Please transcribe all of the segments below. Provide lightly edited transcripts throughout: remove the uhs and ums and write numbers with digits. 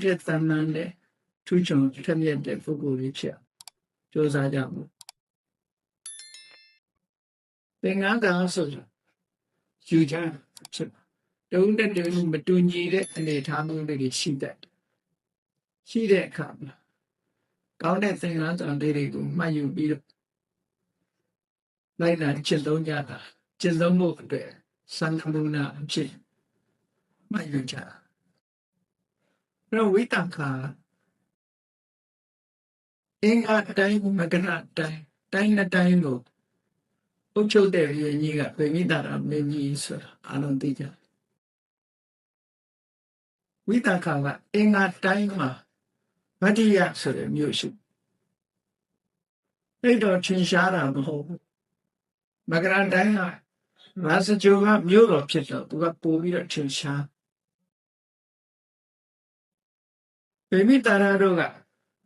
ထက်သန်သန်တဲ့ထူးချွန်ထက်မြက်တဲ့ပုဂ္ဂိုလ်ကြီးဖြစ်ကြိုးစားကြမှုသင်္ကန်းကဆိုယူချမ်းဖြစ်တုံးတဲ့တူမတူညီတဲ့အနေထားမျိုးတွေရှိတဲ့အခါမှာကောင်းတဲ့သင်္ကန်းဆောင်တွေကိုမှတ်ယူပြီးတော့လိုက်နာကျင့်သုံးကြတာကျင့်သုံးဖို့အတွက်သံဃာနာအဖြစ်မှတ်ယူကြတော့ဝိတ္တခါအင်္ဂါတိုင်းမကနတိုင်းနှစ်တိုင်းကိုအုပ်ချုပ်တဲ့ရင်းကြီးကဗေမိတာရမင်းကြီးဆိုတာအလုံးသိကြဝိတ္တခါကအင်္ဂါတိုင်းမှာဗတ္တိယဆိုတဲ့မြို့ရှိအဲ့တော့ထင်ရှားတာမဟုတ်ဘူးမကရတိုင်းကရာဇဂျိုကမြို့တော်ဖြစ်တော့သူကပို့ပြီးတော့ထင်ရှားဗေမိတာရတို့က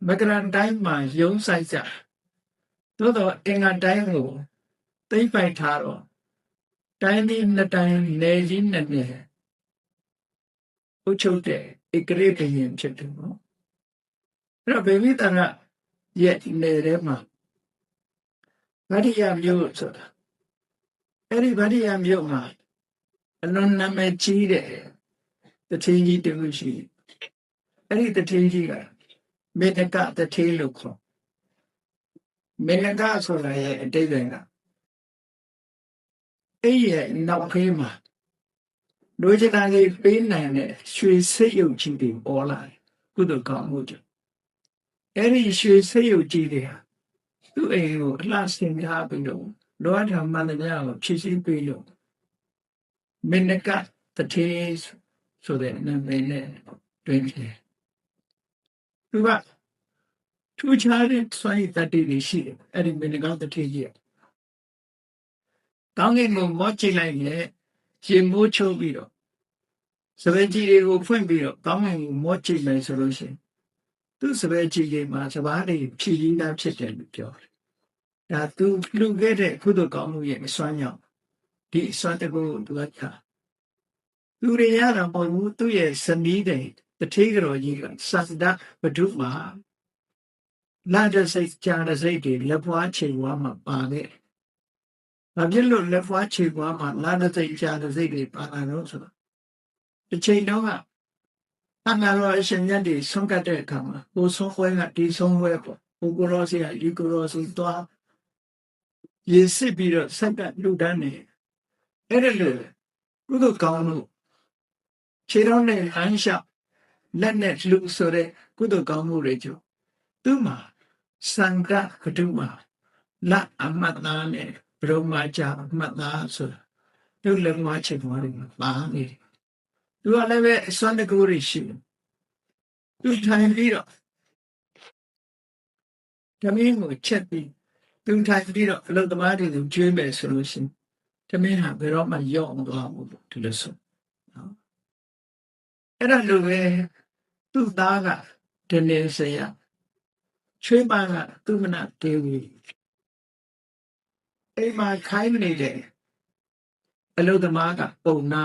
မကရတိုင်းမှာရုံးဆိုင်ကြသို့တော့အင်္ဂါတိုင်းကိုသိမ့်ပိုက်ထားတော့တိုင်းဒီနှစ်တိုင်းနယ်ကြီးနှစ်နယ်အုပ်ချုပ်တဲ့ဧကရေဘယင်ဖြစ်တယ်နော်အဲ့တော့ဗေမိတာရရဲ့နယ်ထဲမှာဗတ္တိယမြို့ဆိုတာအဲ့ဒီဗတ္တိယမြို့မှာအလွန်နာမည်ကြီးတဲ့တထေးကြီးတူရှိအဲ့ဒီတထေးကြီးကမေတ္တကတထေးလို့ခေါ်မေတ္တကဆိုတာရဲ့အတိတ်ကအဲ့ရဲ့နောက်ဖေးမှာလူချနာလေးပေးနိုင်တဲ့ရွှေစိတ်ယုတ်ကြီးတွေပေါ်လာတယ်ကုသိုလ်ကောင်းမှုကြောင့်အဲ့ဒီရွှေစိတ်ယုတ်ကြီးတွေဟာသူ့အိမ်ကိုအလှဆင်ထားပြီးတော့လောကဓမ္မတရားကိုဖြည့်ဆည်းပေးလို့မေနကတထေးဆိုတဲ့နာမည်နဲ့တွင်တယ်သူကထူးခြားတဲ့စွမ်းရည်တတ္တိတွေရှိတယ်အဲ့ဒီမေနကတထေးကြီးကောင်းကင်ကိုမော့ကြည့်လိုက်ရဲ့ရင်မိုးချုပ်ပြီးတော့စပယ်ကြီးတွေကိုဖွင့်ပြီးတော့ကောင်းကင်ကိုမော့ကြည့်မယ်ဆိုလို့ရှိရင်သူစပယ်ကြီးတွေမှာစဘာတွေဖြည့်ရင်းသားဖြစ်တယ်လို့ပြောတယ်ဒါသူလူခဲ့တဲ့ကုသိုလ်ကောင်းမှုရဲ့အစွမ်းကြောင့်ဒီအစွမ်းတကူသူကသူတွေရတာမဟုတ်ဘူးသူ့ရဲ့ဇနီးတဲ့တထေးတော်ကြီးကသတ္တဘဒုမှာလာတဲ့စိတ်ကြာတဲ့စိတ်တွေလက်ဖွားချိန်ဝါမှာပါခဲ့။ဘာဖြစ်လို့လက်ဖွားချိန်ဝါမှာလာတဲ့စိတ်ကြာတဲ့စိတ်တွေပါလာတော့ဆိုတော့ဒီချိန်တော့ကအနာရောအရှင်မြတ်တွေဆုံးကတ်တဲ့အခါမှာကိုဆုံးခွဲကဒီဆုံးခွဲပေါ့။ကိုကိုရောစီကဒီကိုရောစီသွားရည်စစ်ပြီးတော့ဆက်ကလူတန်းနေအဲ့ဒါလို့ကုသိုလ်ကောင်းလို့ခြေတော်နဲ့ဟန်လျှောက်လက်နဲ့လှူဆိုတဲ့ကုသိုလ်ကောင်းမှုတွေကြောင့်သူ့မှာစံကကတုမှာလက်အမတ်သားနဲ့ဘုံမာကြအမတ်သားဆိုတာသူ့လက်မချစ်သွားတယ်ပါနေတယ်သူကလည်းပဲအစွမ်းတကူရရှိတယ်သူထိုင်ပြီးတော့ဓမင်းကိုချက်ပြီးသူထိုင်ပြီးတော့အလုသမားတွေကိုကျွေးမယ်ဆိုလို့ရှိရင်ဓမင်းဟာဘယ်တော့မှယော့မသွားဘူးဒီလိုဆိုနော်အဲ့ဒါလိုပဲသူ့သားကဒနေစရာချွေးပါကသူမနာတေဝီအိမ်မှာခိုင်းနေတယ်အလုသမားကပုံနာ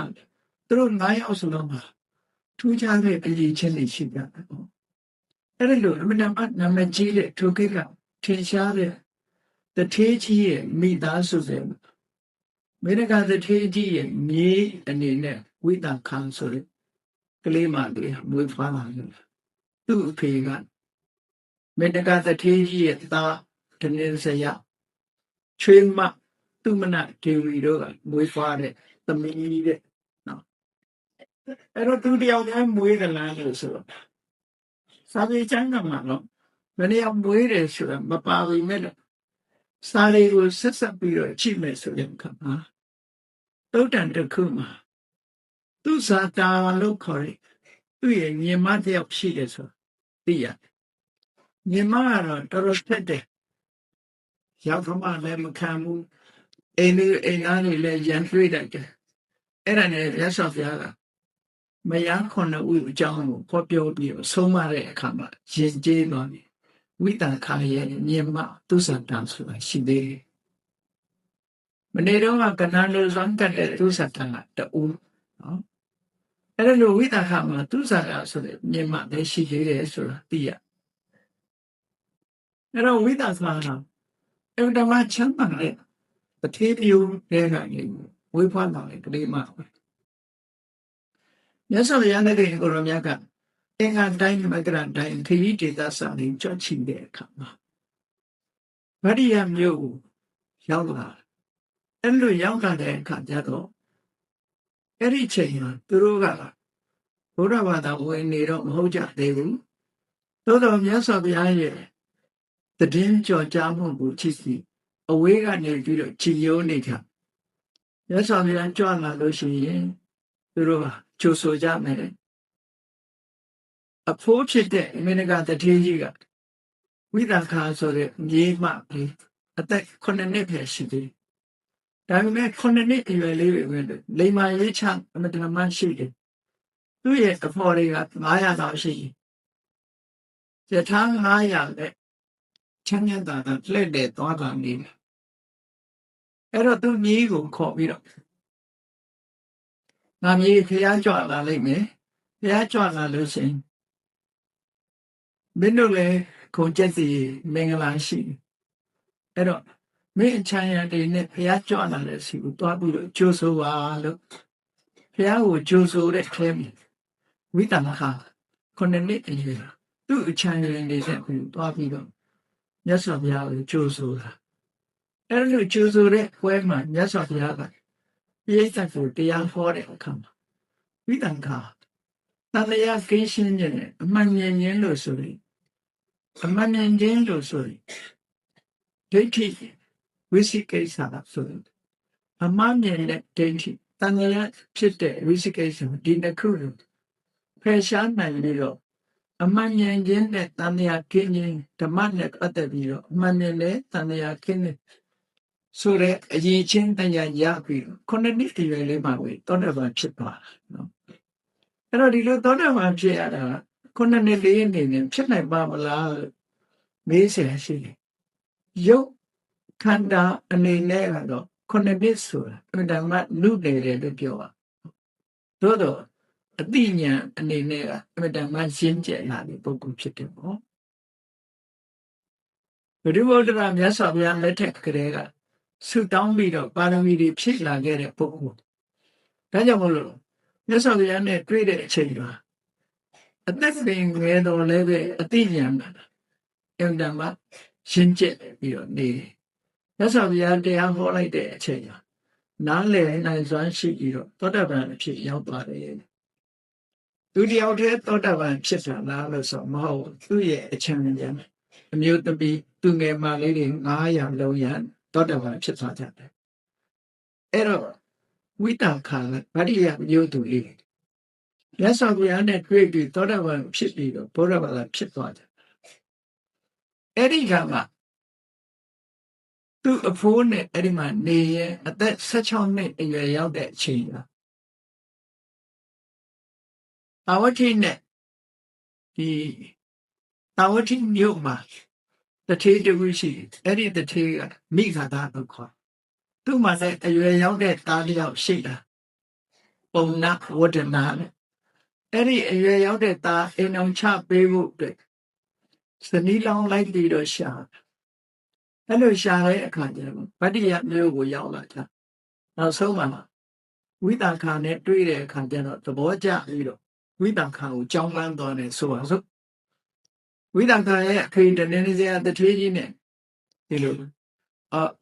သူတို့9ယောက်ဆိုတော့မှထူးခြားတဲ့ပြည်ချင်းတွေရှိကြတယ်ပေါ့အဲ့ဒါလိုအမနာမနာမကြီးတဲ့ထိုကိကထင်ရှားတဲ့တထေးကြီးရဲ့မိသားစုတွေမေရကတထေးကြီးရဲ့မြေအနေနဲ့ဝိတ္တခံဆိုတဲ့ကလေးမလေးမွေးဖွားလာတယ်သူ့အဖေကမေတ္တကတထေးကြီးရဲ့သားဒနေစရာချွေးမသူမနာဒေဝီတို့ကမွေးဖွားတဲ့သမီးတဲ့နော်အဲ့တော့သူတယောက်တည်းမွေးတယ်လားလို့ဆိုတော့စာပေကျမ်းကမှာတော့ဘယ်နည်းမွေးတယ်ဆိုတာမပါဘူးမဲ့စာတွေကိုဆက်ဆက်ပြီးတော့ကြည့်မယ်ဆိုရင်ခါမှာသုတ်တန်တစ်ခုမှာသူစာတာလို့ခေါ်တယ်သူ့ရဲ့ညီမတယောက်ရှိတယ်ဆိုသိရတယ်ညီမကတော့တော်တော်ထက်တယ်ရောက်ခမလည်းမခံဘူးအိမ်သားတွေလည်းရန်တွေးတတ်တယ်အဲ့ဒါနဲ့ရသော်ပြားကမယား9ဦးအကြောင်းကိုခေါ်ပြောပြီးဆုံးမတဲ့အခါမှာရင်ကျေးသွားပြီဝိတ္တခါရဲ့ညီမသူစံတန်ဆိုတာရှိသေးတယ်မနေ့တော့ကကနန်လိုဇန်ကတဲ့သူစံတန်ကတူနော် အဲ့ဒါလို့ဝိသခမှာသူစားရဆိုတဲ့မြင်မှပဲရှိသေးတယ်ဆိုတာသိရအဲ့တော့ဝိသခမှာအဲ့ဒါမှချမ်းသာတဲ့တတိပြုတဲ့ကနေဝိဖွားလာတဲ့ကလေးမမြတ်စွာဘုရားနဲ့ကိုရောမြတ်ကအင်္ဂါတိုင်းမကရတိုင်းခရီးဒေသစာလေးကြွချီတဲ့အခါမှာဗတ္တိယမြို့ကိုရောက်လာအဲ့လိုရောက်လာတဲ့အခါကျတော့အဲ့ဒီချိန်မှာသူတို့ကဘုရားဘာသာဝင်နေတော့မဟုတ်ကြသေးဘူးသို့တော်မြတ်စွာဘုရားရဲ့တည်င်းကြော်ကြားမှုကိုချစ်စီအဝေးကနေပြီးတော့ချီယိုးနေကြမြတ်စွာဘုရားကြွလာလို့ရှိရင်သူတို့ကကြိုဆိုကြမယ်အဖိုးဖြစ်တဲ့မင်းကတထေးကြီးကဝိသခာဆိုတဲ့မြေမလေးအသက်9နှစ်ပဲရှိသေးဒါပေမဲ့9နှစ်အရွယ်လေးပဲလိမ္မာရေးချအမတန်မှရှိတယ်သူ့ရဲ့အဖော်တွေက900လောက်ရှိတယ်ယထာ900နဲ့ချမ်းသာတာလှည့်တဲ့သွားတာနေတယ်အဲ့တော့သူမြေကိုခေါ်ပြီးတော့ငါမြေဖျားကြွလာလိမ့်မယ်ဖျားကြွလာလို့ရှိရင်မင်းတို့လည်းခုံကျက်စီမင်္ဂလာရှိအဲ့တော့မင်းအချမ်းရတဲ့နဲ့ဖျားကြွလာတဲ့စီကိုတွားပြီးတော့ကြိုးဆိုပါလို့ဖျားကိုကြိုးဆိုတဲ့ထဲမှာဝိတ္တမခ9နှစ်အရွယ်သူ့အချမ်းရနေတဲ့ကိုတွားပြီးတော့မြတ်စွာဘုရားကိုကြိုးဆိုတာအဲ့လိုကြိုးဆိုတဲ့ပွဲမှာမြတ်စွာဘုရားကပိဋကတ်ကိုတရားဟောတဲ့အခါမှာဝိတ္တခသံဃာကိရှင်းခြင်းနဲ့အမှန်မြင်ခြင်းလို့ဆိုရင်အမှန်မြင်ခြင်းလို့ဆိုရင်ဒိဋ္ဌိဝိသိကိစ္စဆိုရင်အမှန်မြင်တဲ့ဒိဋ္ဌိသံဃာဖြစ်တဲ့ဝိသိကိစ္စဒီနှစ်ခုကိုဖယ်ရှားနိုင်ပြီးတော့အမှန်မြင်ခြင်းနဲ့သံဃာကင်းခြင်းဓမ္မနဲ့ပတ်သက်ပြီးတော့အမှန်မြင်တဲ့သံဃာကင်းတဲ့ဆိုတဲ့အရေးချင်းတရားရပြီး9နှစ်အရွယ်လေးမှာဝေသောတာပန်ဖြစ်သွားတာနော်အဲ့တော့ဒီလိုသောတာပန်ဖြစ်ရတာ9နှစ်လေးအနေနဲ့ဖြစ်နိုင်ပါမလားမေးเสียရှိတယ်ရုပ်ခန္ဓာအနေနဲ့ကတော့9နှစ်ဆိုတာအမှန်တမ်းလူနေတယ်လို့ပြောတာသို့တော့အတိညာအနေနဲ့ကအမှန်တမ်းရှင်းကျက်လာတဲ့ပုဂ္ဂိုလ်ဖြစ်တယ်ပေါ့ဘုရားဗုဒ္ဓမြတ်စွာဘုရားလက်ထက်ကလေးကဆုတောင်းပြီးတော့ပါရမီတွေဖြည့်လာခဲ့တဲ့ပုဂ္ဂိုလ်ဒါကြောင့်မလို့မြတ်စွာဘုရားနဲ့တွေ့တဲ့အချိန်မှာအသက်ပင်ငယ်တော်လည်းပဲအတိညာဏအင်တန်မှရှင်းကျက်ပြီးတော့နေတယ်မြတ်စွာဘုရားတရားဟောလိုက်တဲ့အချိန်မှာနားလည်နိုင်စွမ်းရှိပြီးတော့သောတာပန်အဖြစ်ရောက်သွားတယ်သူတယောက်တည်းသောတာပန်ဖြစ်တာလားလို့ဆိုမဟုတ်သူ့ရဲ့အချမ်းဉာဏ်အမျိုးသမီးသူငယ်မလေးတွေ900လုံးရသောတာပန်ဖြစ်သွားကြတယ်အဲ့တော့ဝိတ္တခါဗတ္တိယမျိုးသူလေးမြတ်စွာဘုရားနဲ့တွေ့ပြီးသောတာပန်ဖြစ်ပြီးတော့ဘုရားဘာသာဖြစ်သွားတယ်အဲ့ဒီကမှသူ့အဖိုးနဲ့အဲ့ဒီမှာနေရင်အသက်16နှစ်အရွယ်ရောက်တဲ့အချိန်ကတာဝတိနဲ့ဒီတာဝတိမြို့မှာတထေးတူရှိအဲ့ဒီတထေးကမိခါသာလို့ခေါ်သူ့မှာလည်းအရွယ်ရောက်တဲ့သားတစ်ယောက်ရှိတာပုံနာဝဒနာနဲ့အဲ့ဒီအရွယ်ရောက်တဲ့သားအိမ်အောင်ချပေးဖို့အတွက်စနီးလောင်းလိုက်ပြီးတော့ရှာအဲ့လိုရှာတဲ့အခါကျတော့ဗတ္တိယမျိုးကိုရောက်လာကြနောက်ဆုံးမှာဝိတ္တခါနဲ့တွေ့တဲ့အခါကျတော့သဘောကျပြီးတော့ဝိတ္တခါကိုကြောင်းပန်းသွားတယ်ဆိုပါစို့ဝိတ္တခါရဲ့အဖေတနေနေစရာတထွေးကြီးနဲ့ဒီလို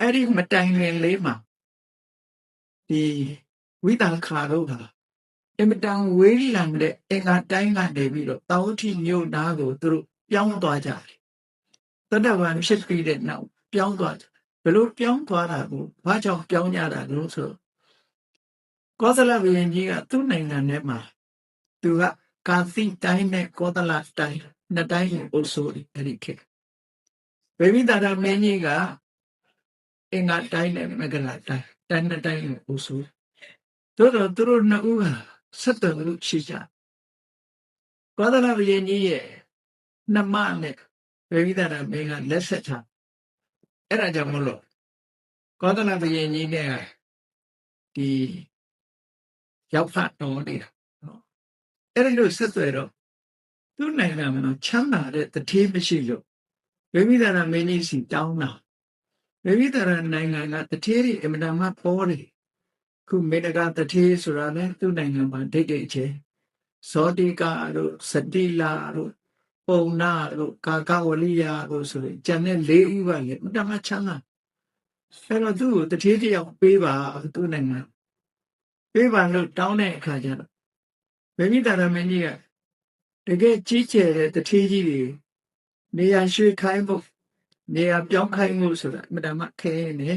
အဲ့ဒီမတိုင်ခင်လေးမှာဒီဝိတ္တခါတို့ကအင်မတန်ဝေးလံတဲ့အင်္ဂါတိုင်းကနေပြီးတော့တာဝတိမြို့သားကိုသူတို့ပြောင်းသွားကြတယ်သောတာပန်ဖြစ်ပြီးတဲ့နောက်ပြောင်းသွားတယ်ဘယ်လိုပြောင်းသွားတာကိုဘာကြောင့်ပြောင်းကြတာလို့ဆိုကောသလဘုရင်ကြီးကသူ့နိုင်ငံထဲမှာသူကကာသီတိုင်းနဲ့ကောသလတိုင်းနှစ်တိုင်းကိုအုပ်စိုးတယ်အဲ့ဒီခေတ်ဗေမိတာရမင်းကြီးကအင်္ဂါတိုင်းနဲ့မဂ္ဂလတိုင်းနှစ်တိုင်းကိုအုပ်စိုးတို့တော့သူတို့နှစ်ဦးဟာဆက်သွယ်လို့ရှိကြကောသလဘုရင်ကြီးရဲ့နှမနဲ့ဗေမိတာရမင်းကလက်ဆက်ထားအဲ့ဒါကြောင့်မလို့ကောသလဘုရင်ကြီးနဲ့ဒီရောက်ဖတ်တော်နေတာ အဲ့ဒီလိုဆက်သွယ်တော့သူ့နိုင်ငံမှာချမ်းသာတဲ့တထေးမရှိလို့ဝိမိသရမင်းကြီးစီတောင်းတာဝိမိသရနိုင်ငံကတထေးတွေအမှန်တမ်းပေါ်တယ်ခုမေတ္တာတထေးဆိုတာလည်းသူ့နိုင်ငံမှာဒိတ်ဒိတ်အချင်းဇောတိကာတို့စတိလာတို့ပုံနာတို့ကာကဝလိယတို့ဆိုရင်ကျန်တဲ့၄ဦးကလည်းအမှန်တမ်းချမ်းသာအဲ့တော့သူ့ကိုတထေးတယောက်ပေးပါသူ့နိုင်ငံပေးပါလို့တောင်းတဲ့အခါကျတော့ဝိမိသရမင်းကြီးကတကယ်ကြီးကျယ်တဲ့တထေးကြီးတွေနေရာရွှေ့ခိုင်းဖို့နေရာပြောင်းခိုင်းဖို့ဆိုတာအမှန်တမ်းခဲနေ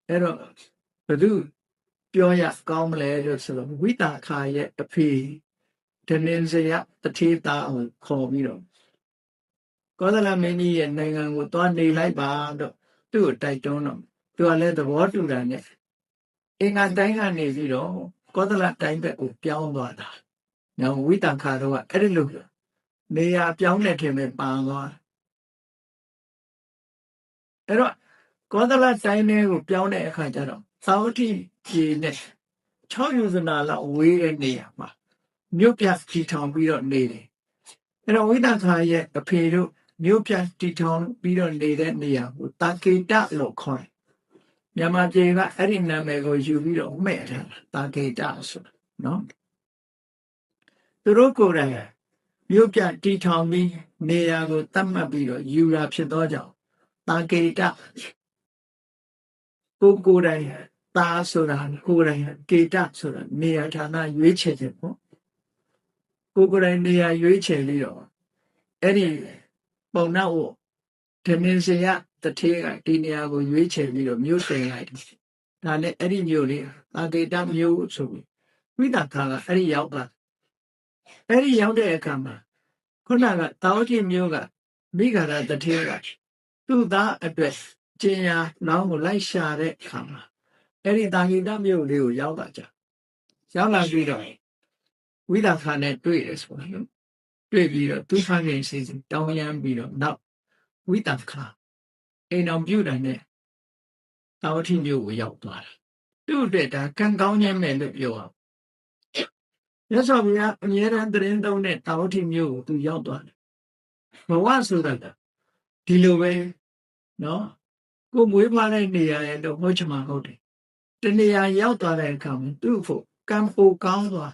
အဲ့တော့ဘသူပြောရကောင်းမလဲလို့ဆိုတော့ဝိတာခာရဲ့အဖေဒနင်စရတထေးသားကိုခေါ်ပြီးတော့ကောသလမင်းကြီးရဲ့နိုင်ငံကိုသွားနေလိုက်ပါတော့သူ့ကိုတိုက်တွန်းတော့သူကလည်းသဘောတူတာနဲ့အင်္ဂါတိုင်းကနေပြီးတော့ကောသလတိုင်းဘက်ကိုပြောင်းသွားတာ။နောက်ဝိတံခါတော့အဲ့ဒီလိုနေရာပြောင်းတဲ့ထင်ပဲပါသွား။အဲ့တော့ကောသလတိုင်းကိုပြောင်းတဲ့အခါကျတော့သာဝတိပြည်နဲ့6ယူဇနာလောက်ဝေးတဲ့နေရာမှာမြို့ပြတီထောင်ပြီးတော့နေတယ်။အဲ့တော့ဝိတံခါရဲ့အဖေတို့မြို့ပြတီထောင်ပြီးတော့နေတဲ့နေရာကိုတာကေတလို့ခေါ်တယ်။မြန်မာပြည်ကအဲ့ဒီနာမည်ကိုယူပြီးတော့မှဲ့ထားတာကေတဆိုတာနော်သူတို့ကိုယ်တိုင်မြို့ပြတီထောင်ပြီးနေရာကိုသတ်မှတ်ပြီးတော့ယူတာဖြစ်သောကြောင့်တာကေတကိုယ်တိုင်တာဆိုတာကိုယ်တိုင်ကေတဆိုတာနေရာဌာနရွေးချယ်ခြင်းပေါ့ကိုယ်တိုင်နေရာရွေးချယ်ပြီးတော့အဲ့ဒီပုံနာ့ကိုဒနင်စရတထေးကဒီနေရာကိုရွေးချယ်ပြီးတော့မြို့တင်လိုက်တယ်ဒါနဲ့အဲ့ဒီမြို့လေးတာကေတမြို့ဆိုပြီးဝိတခါကအဲ့ဒီရောက်တာအဲ့ဒီရောက်တဲ့အခါမှာခုနကတာဝတိမြို့ကမိဂရတထေးကသူ့သားအတွက်ကျင်ညာနောင်းကိုလိုက်ရှာတဲ့အခါမှာအဲ့ဒီတာကေတမြို့လေးကိုရောက်လာကြရောက်လာပြီးတော့ဝိတခါနဲ့တွေ့တယ်ဆိုတာလို့တွေ့ပြီးတော့သူဖန်ခင်စီစီတောင်းရမ်းပြီးတော့နောက်ဝိတခါအိမ်တော်ပြုတ်တယ်နဲ့တာဝတိမြို့ကိုရောက်သွားတာသူ့အတွက်ဒါကံကောင်းခြင်းပဲလို့ပြောအောင်ရသော်ဗျာအမြဲတမ်းသတင်းသုံးတဲ့တာဝတိမြို့ကိုသူရောက်သွားတယ်ဘဝဆိုတာဒီလိုပဲနော်ကိုမွေးဖွားတဲ့နေရာရဲ့တော့ဟုတ်ချင်မှာဟုတ်တယ်တနေရာရောက်သွားတဲ့အခါမှာသူ့ဖို့ကံပိုကောင်းသွား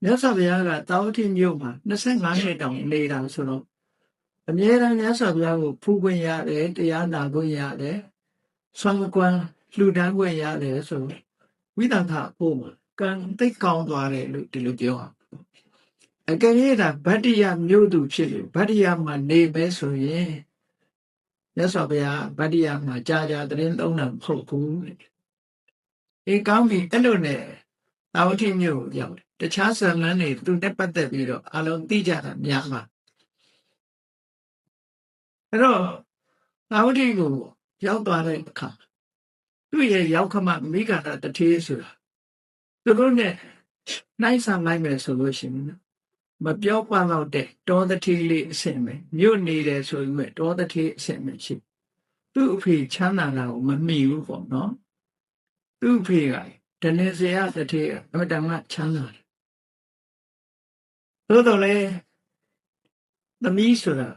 မြတ်စွာဘုရားကတာဝတိမြို့မှာ25နှစ်တောင်နေတာဆိုတော့အမြဲတမ်းမြတ်စွာဘုရားကိုဖူးခွင့်ရတယ်တရားနာခွင့်ရတယ်ဆွမ်းကွမ်းလှူဒန်းခွင့်ရတယ်ဆိုဝိသံခဖို့မှာကံသိကောင်းသွားတယ်လို့ဒီလိုပြောအောင်အကယ်၍ဒါဗတ္တိယမြို့သူဖြစ်လို့ဗတ္တိယမှာနေပဲဆိုရင်မြတ်စွာဘုရားဗတ္တိယမှာကြာကြာသတင်းသုံးတာမဟုတ်ဘူးအေးကောင်းပြီအဲ့လိုနဲ့တာဝတိမြို့ကိုရောက်တယ်တခြားဇာလန်းတွေသူနဲ့ပတ်သက်ပြီးတော့အလုံးသိကြတာများမှာအဲ့တော့တာဝတိကိုရောက်သွားတဲ့အခါသူ့ရဲ့ရောက်ခမမိဂန္ဓတထေးဆိုတာသူတို့နဲ့နှိုင်းဆန်လိုက်မယ်ဆိုလို့ရှိရင်မပြောပလောက်တဲ့တောတထေးလေးအဆင့်ပဲမြို့နေတယ်ဆိုရင်တောတထေးအဆင့်ပဲရှိသူ့အဖေချမ်းသာတာကိုမမိဘူးပေါ့နော်သူ့အဖေကဒနင်စရတထေးအမတန်မှချမ်းသာတယ်သို့တော်လည်းသမီးဆိုတာ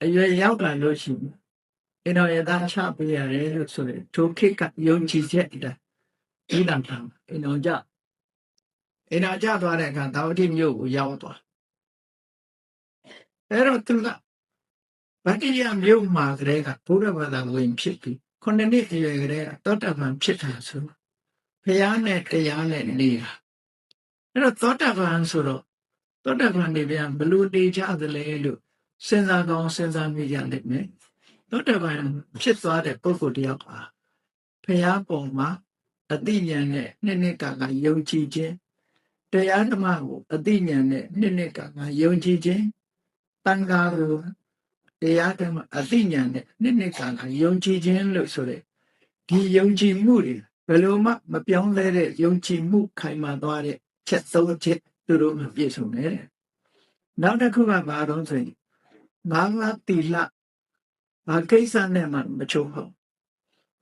အရွယ်ရောက်လာလို့ရှိရင်အင်တော်ရသားချပေးရတယ်လို့ဆိုရင်ထိုခေတ်ကယုံကြည်ချက်အတိုင်းဒီတန်တာအင်တော်ကြသွားတဲ့အခါတာဝတိမြို့ကိုရောက်သွားအဲ့တော့သူကဗတ္တိယမြို့မှာကလေးကဘုရားဘာသာဝင်ဖြစ်ပြီး9နှစ်အရွယ်ကလေးကသောတာပန်ဖြစ်တာဆိုဘုရားနဲ့တရားနဲ့နေတာအဲ့တော့သောတာပန်ဆိုတော့သောတာပန်နေပြန်ဘလို့နေကြသလဲလို့စဉ်းစားကောင်းစဉ်းစားမိကြလိမ့်မယ်သောတာပန်ဖြစ်သွားတဲ့ပုဂ္ဂိုလ်တယောက်ဟာဘုရားပေါ်မှာအသိဉာဏ်နဲ့နှစ်ကယုံကြည်ခြင်းတရားဓမ္မကိုအသိဉာဏ်နဲ့နှစ်ကယုံကြည်ခြင်းတန်ခါကိုတရားဓမ္မအသိဉာဏ်နဲ့နှစ်ကယုံကြည်ခြင်းလို့ဆိုတဲ့ဒီယုံကြည်မှုတွေဘယ်လိုမှမပြောင်းလဲတဲ့ယုံကြည်မှုခိုင်မာသွားတဲ့ချက်သုံးချက်သူတို့ပြည့်စုံတယ်နောက်တစ်ခုကဘာတော့ဆိုရင်ငါးတိလဘာကိစ္စနဲ့မှမချိုးဖို့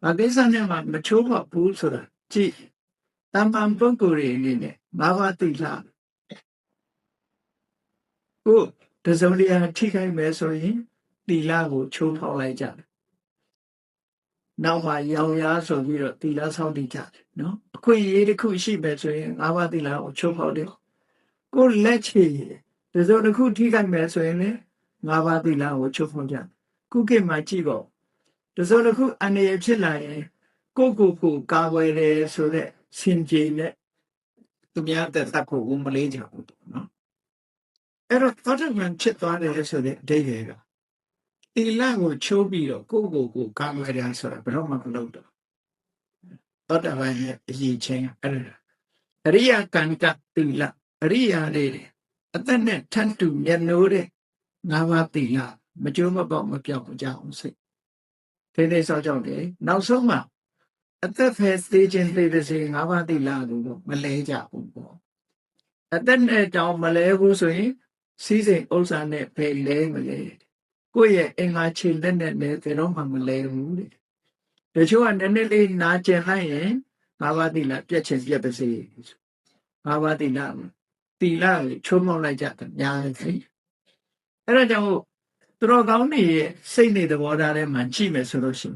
ဘာကိစ္စနဲ့မှမချိုးဖို့ဘူးဆိုတာကြည့်တမ္ပံပုဂ္ဂိုလ်တွေအနေနဲ့ငါးတိလ ကိုတစုံတရာထိခိုက်မယ်ဆိုရင်သီလကိုချိုးဖောက်လိုက်ကြတယ်နောက်မှရောင်ရဆိုပြီးတော့သီလဆောက်တည်ကြတယ်နော်အခွင့်အရေးတစ်ခုရှိမယ်ဆိုရင်၅ပါးသီလကိုချိုးဖောက်တယ်ကိုလက်ချေတစုံတစ်ခုထိခိုက်မယ်ဆိုရင်လည်း၅ပါးသီလကိုချိုးဖောက်ကြတယ်ခုခေတ်မှာကြည့်ပေါ့တစုံတစ်ခုအန္တရာယ်ဖြစ်လာရင်ကိုကာကွယ်တယ်ဆိုတဲ့စင်ကြယ်နဲ့သူများတဲ့သတ်ဖို့မလေးကြဘူးနော်အဲ့တော့သောတာပန်ဖြစ်သွားတယ်ဆိုတဲ့အဓိပ္ပာယ်ကသီလကိုချိုးပြီးတော့ကိုကာကွယ်တယ်ဆိုတာဘယ်တော့မှမလုပ်တော့သောတာပန်ရဲ့အရေးချင်းအဲ့ဒါအရိယကံကသီလအရိယာတွေအသက်နဲ့ထပ်တူမျက်နှိုးတဲ့၅ပါးသီလမကျိုးမပေါက်မပြောက်ကြအောင်စိတ်ထိနေစောကြောင့်တယ်နောက်ဆုံးမှာအသက်ဖယ်သေးခြင်းသေပါစေ၅ပါးသီလကိုမလဲကြဘူးပေါ့အသက်နဲ့တောင်မလဲဘူးဆိုရင်စီးစိမ်ဥစ္စာနဲ့ဖယ်လဲမလဲကိုယ့်ရဲ့အင်္ဂါခြေလက်နဲ့လည်းဘယ်တော့မှမလဲဘူးတဲ့တချို့ကနည်းနည်းလေးနာကျင်လိုက်ရင်၅ပါးသီလပြတ်ခြင်းပြတ်ပါစေ၅ပါးသီလချိုးမောက်လိုက်ကြတယ်များတယ်အဲ့ဒါကြောင့်သူတော်ကောင်းတွေရဲ့စိတ်နေသဘောထားထဲမှာကြည့်မယ်ဆိုလို့ရှိ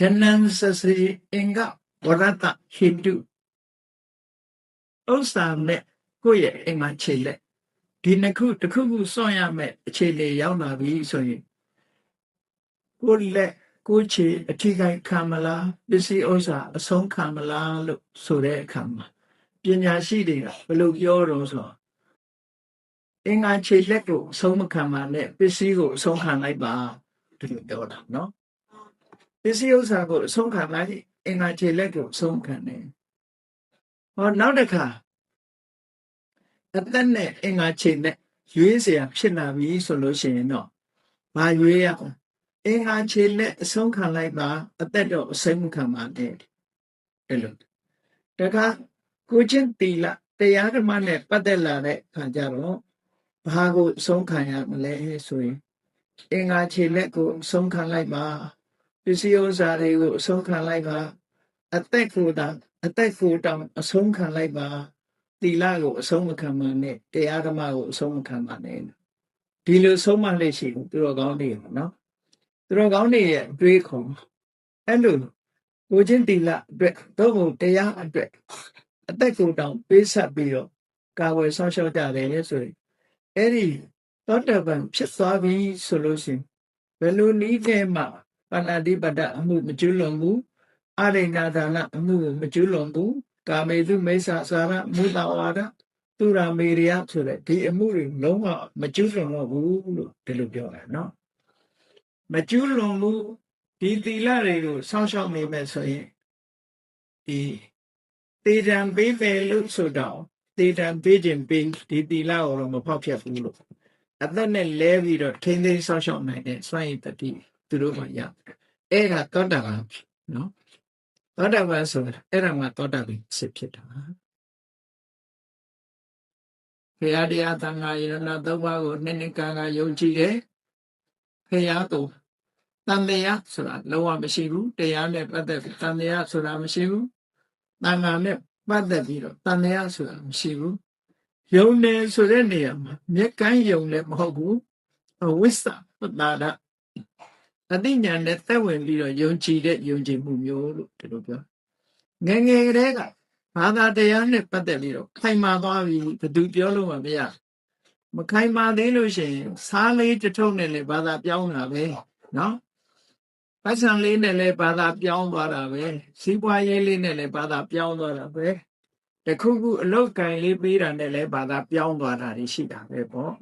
ရင်ဒဏ္ဍစစေအင်္ဂဝရတဟိတုဥစ္စာနဲ့ကိုယ့်ရဲ့အင်္ဂါခြေလက်ဒီနှစ်ခုတစ်ခုခုစွန့်ရမယ်အခြေအနေရောက်လာပြီဆိုရင်ကိုယ်လက်ကိုယ်ခြေအထိခိုက်ခံမလားပစ္စည်းဥစ္စာအဆုံးခံမလားလို့ဆိုတဲ့အခါမှာပညာရှိတွေကဘယ်လိုပြောတော့ဆိုအင်္ဂါခြေလက်ကိုအဆုံးမခံပါနဲ့ပစ္စည်းကိုအဆုံးခံလိုက်ပါဒီလိုပြောတာနော်ပစ္စည်းဥစ္စာကိုအဆုံးခံလိုက်အင်္ဂါခြေလက်ကိုအဆုံးခံတယ်ဟောနောက်တစ်ခါအသက်နဲ့အင်္ဂါခြေနဲ့ရွေးเสียဖြစ်လာပြီဆိုလို့ရှိရင်တော့ဘာရွေးရအောင်အင်္ဂါခြေလက်အဆုံးခံလိုက်ပါအသက်တော့အဆုံးမခံပါနဲ့အဲ့လိုတခါကိုချင်းတီလာတရားဓမ္မနဲ့ပတ်သက်လာတဲ့အခါကျတော့ဘာကိုအဆုံးခံရမလဲဆိုရင်အင်္ဂါခြေလက်ကိုအဆုံးခံလိုက်ပါပစ္စည်းဥစ္စာတွေကိုအဆုံးခံလိုက်ပါအသက်ကိုတောင်အဆုံးခံလိုက်ပါသီလကိုအဆုံးမခံပါနဲ့တရားဓမ္မကိုအဆုံးမခံပါနဲ့ဒီလိုဆုံးမလက်ရှိသူတော်ကောင်းတွေနော်သူတော်ကောင်းတွေရဲ့အတွေးခေါ်အဲ့လိုကိုချင်းသီလအတွက်တော့တရားအတွက်အသက်ကိုတောင်ပေးဆက်ပြီးတော့ကာဝယ်ဆောင်ရှောက်ကြတယ်ဆိုရင်အဲ့ဒီသောတာပန်ဖြစ်သွားပြီဆိုလို့ရှိရင်ဘယ်လိုနည်းနဲ့မှပါဏာတိပါဒအမှုမကျွလွန်ဘူးအရိဏဒါနအမှုမကျွလွန်ဘူးကာမေတုမိစ္ဆာစာရမုဒဝါဒသူရာမေရိယဆိုတဲ့ဒီအမှုတွေလုံးဝမကျွလွန်တော့ဘူးလို့ဒီလိုပြောတာနော်မကျွလွန်ဘူးဒီသီလတွေကိုစောင့်ရှောက်နေမယ်ဆိုရင်ဒီတေတံပေးမယ်လို့ဆိုတော့တေတံပေးခြင်းပေးဒီသီလကိုတော့မဖောက်ဖျက်ဘူးလို့အသက်နဲ့လဲပြီးတော့ထိန်းသိမ်းစောင့်ရှောက်နိုင်တဲ့စွမ်းရည်တတိသူတို့မှရအဲ့ဒါသောတာပန်နော်သောတာပန်ဆိုတာအဲ့ဒါမှသောတာပန်စစ်ဖြစ်တာဘုရားတရားသံဃာယရဏသုံးပါးကိုနှစ်ကာယုံကြည်တယ်ဘုရားကိုတန်တရားဆိုတာလုံးဝမရှိဘူးတရားနဲ့ပတ်သက်ပြီးတန်တရားဆိုတာမရှိဘူးသံဃာနဲ့ပတ်သက်ပြီးတော့တန်တရားဆိုတာမရှိဘူးယုံတယ်ဆိုတဲ့နေရာမှာမျက်ကန်းယုံလည်းမဟုတ်ဘူးဝိသပတာဒအသိဉာဏ်နဲ့သက်ဝင်ပြီးတော့ယုံကြည်တဲ့ယုံကြည်မှုမျိုးလို့ဒီလိုပြောငယ်ငယ်ကတည်းကဘာသာတရားနဲ့ပတ်သက်ပြီးတော့ခိုင်မာသွားပြီဘယ်သူပြောလို့မှမရမခိုင်မာသေးလို့ရှိရင်စားလေးတစ်ထုပ်နဲ့လည်းဘာသာပြောင်းတာပဲနော်ပတ်စံလေးနဲ့လည်းဘာသာပြောင်းသွားတာပဲစီးပွားရေးလေးနဲ့လည်းဘာသာပြောင်းသွားတာပဲတခုခုအလုတ်ကင်လေးပေးတာနဲ့လည်းဘာသာပြောင်းသွားတာရှိတာပဲပေါ့